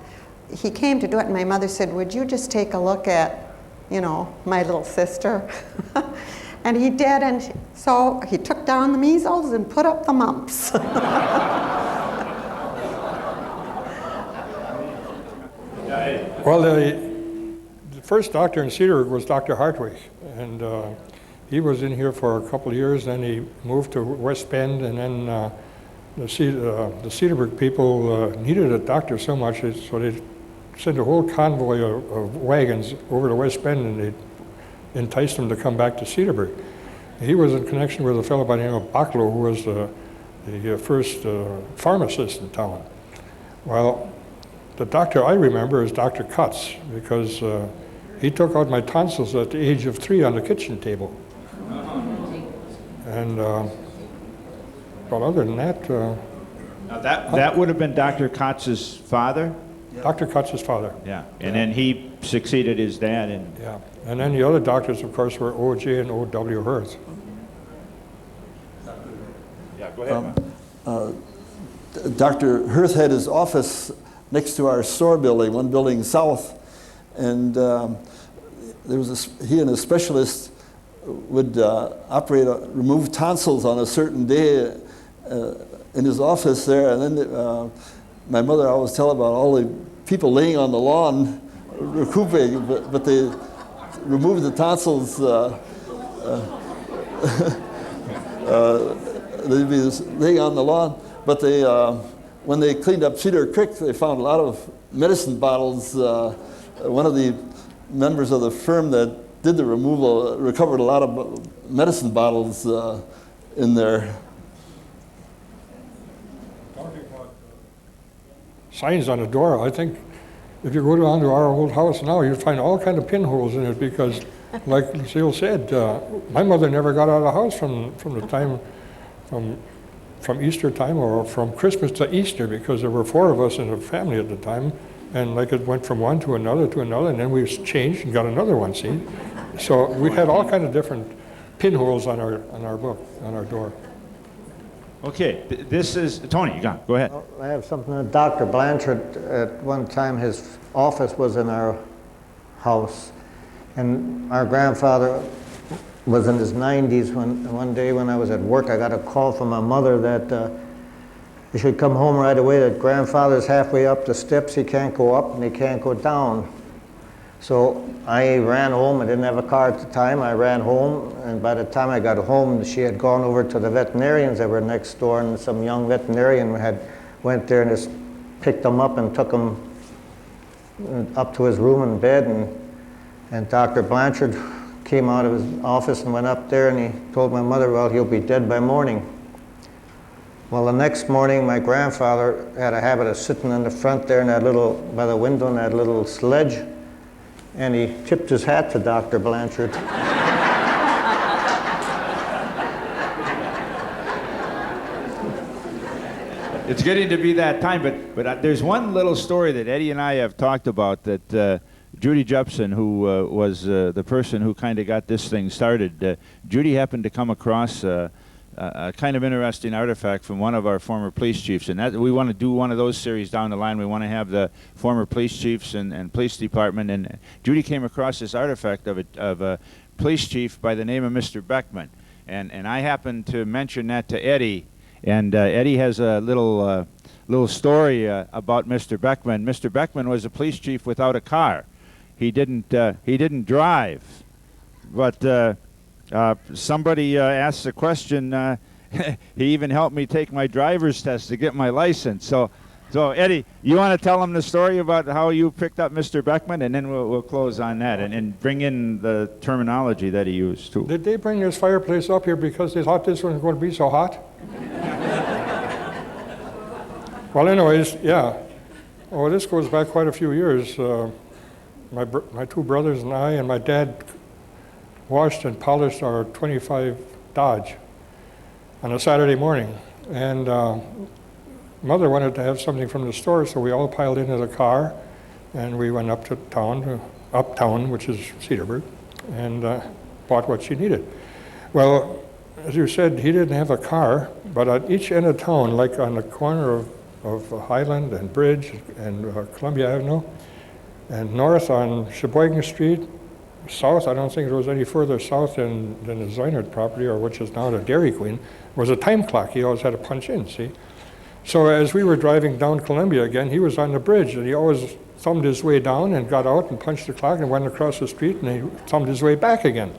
Speaker 6: He came to do it, and my mother said, would you just take a look at, you know, my little sister? And he did, and so he took down the measles and put up the mumps.
Speaker 5: Well, the first doctor in Cedarburg was Dr. Hartwig, and he was in here for a couple of years. Then he moved to West Bend, and then the Cedarburg people needed a doctor so much, so they sent a whole convoy of wagons over to West Bend, and they enticed him to come back to Cedarburg. He was in connection with a fellow by the name of Bachlo, who was the first pharmacist in town. Well, the doctor I remember is Dr. Cutts, because he took out my tonsils at the age of 3 on the kitchen table. And well, other than that...
Speaker 2: Now that would have been Dr. Kotz's father?
Speaker 5: Dr. Cutts' father.
Speaker 2: Yeah, and then he succeeded his dad in...
Speaker 5: Yeah, and then the other doctors, of course, were O.J. and O.W. Hurth.
Speaker 2: Yeah, Go ahead.
Speaker 9: Dr. Hirth had his office next to our store building, one building south, and there was he and a specialist would remove tonsils on a certain day in his office there, and then my mother always tell about all the people laying on the lawn recouping, but they removed the tonsils. They'd be laying on the lawn, but they when they cleaned up Cedar Creek, they found a lot of medicine bottles. One of the members of the firm that did the removal recovered a lot of medicine bottles in there.
Speaker 5: Talking about signs on the door, I think if you go down to our old house now, you'll find all kind of pinholes in it because, like Lucille said, my mother never got out of the house from the time, from Easter time or from Christmas to Easter, because there were 4 of us in the family at the time, and like it went from one to another, and then we changed and got another one, see? So we had all kind of different pinholes on our book, on our door.
Speaker 2: Okay, this is, Tony, go ahead.
Speaker 7: Well, I have something. Dr. Blanchard, at one time, his office was in our house, and our grandfather was in his 90s when one day when I was at work, I got a call from my mother that he should come home right away, that grandfather's halfway up the steps, he can't go up and he can't go down. So I ran home. I didn't have a car at the time. I ran home, and by the time I got home, she had gone over to the veterinarians that were next door, and some young veterinarian went there and just picked him up and took him up to his room in bed, and Dr. Blanchard came out of his office and went up there, and he told my mother, well, he'll be dead by morning. Well, the next morning, my grandfather had a habit of sitting in the front there in that little, by the window in that little sledge, and he tipped his hat to Dr. Blanchard.
Speaker 2: It's getting to be that time, but there's one little story that Eddie and I have talked about that Judy Jepson, who was the person who kind of got this thing started, Judy happened to come across a kind of interesting artifact from one of our former police chiefs, and that we want to do one of those series down the line. We want to have the former police chiefs and police department, and Judy came across this artifact of a police chief by the name of Mr. Beckman, and I happened to mention that to Eddie, and Eddie has a little story about Mr. Beckman. Mr. Beckman was a police chief without a car. He didn't drive, but somebody asked the question. He even helped me take my driver's test to get my license. So Eddie, you want to tell him the story about how you picked up Mr. Beckman, and then we'll close on that and bring in the terminology that he used too.
Speaker 5: Did they bring this fireplace up here because they thought this one was going to be so hot? Well, anyways, yeah. Oh, this goes back quite a few years. My 2 brothers and I and my dad washed and polished our 25 Dodge on a Saturday morning, and Mother wanted to have something from the store, so we all piled into the car, and we went up to uptown, which is Cedarburg, and bought what she needed. Well, as you said, he didn't have a car, but at each end of town, like on the corner of Highland and Bridge and Columbia Avenue, and north on Sheboygan Street, south, I don't think there was any further south than the Zeinert property, or which is now the Dairy Queen, was a time clock. He always had to punch in, see? So as we were driving down Columbia again, he was on the bridge, and he always thumbed his way down and got out and punched the clock and went across the street, and he thumbed his way back again.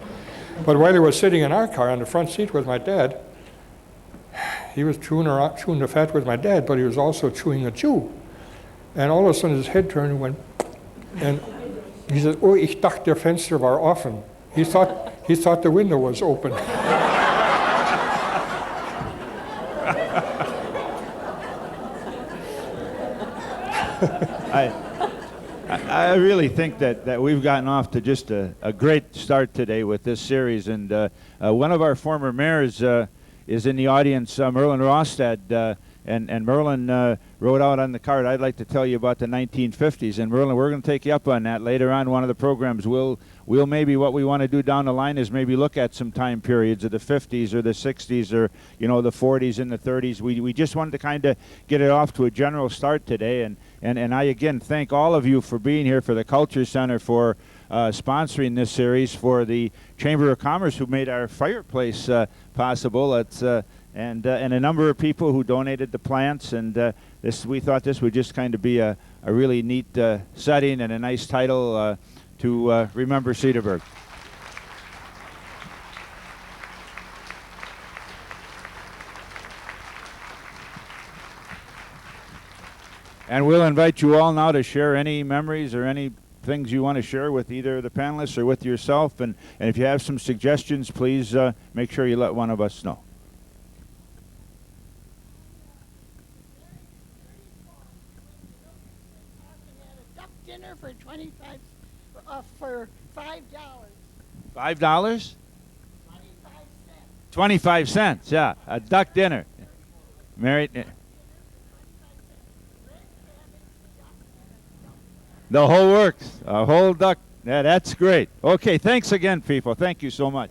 Speaker 5: But while he was sitting in our car on the front seat with my dad, he was chewing the fat with my dad, but he was also chewing a chew. And all of a sudden his head turned and went, and he said, "Oh, ich dachte, der Fenster war offen." He thought the window was open.
Speaker 2: I really think that we've gotten off to just a great start today with this series, and one of our former mayors is in the audience, Merlin Rostad, and Merlin wrote out on the card, I'd like to tell you about the 1950s. And Merlin, we're going to take you up on that later on. One of the programs we'll maybe, what we want to do down the line is maybe look at some time periods of the 50s or the 60s or, you know, the 40s and the 30s. We just wanted to kind of get it off to a general start today. And I, again, thank all of you for being here, for the Culture Center, for sponsoring this series, for the Chamber of Commerce who made our fireplace possible. It's and a number of people who donated the plants, and we thought this would just kind of be a really neat setting and a nice title to remember Cedarburg. And we'll invite you all now to share any memories or any things you want to share with either the panelists or with yourself. And if you have some suggestions, please make sure you let one of us know.
Speaker 10: Dinner for $5.
Speaker 2: $5? 25 cents, yeah. A duck dinner. Mary, the whole works. A whole duck. Yeah, that's great. Okay, thanks again, people. Thank you so much.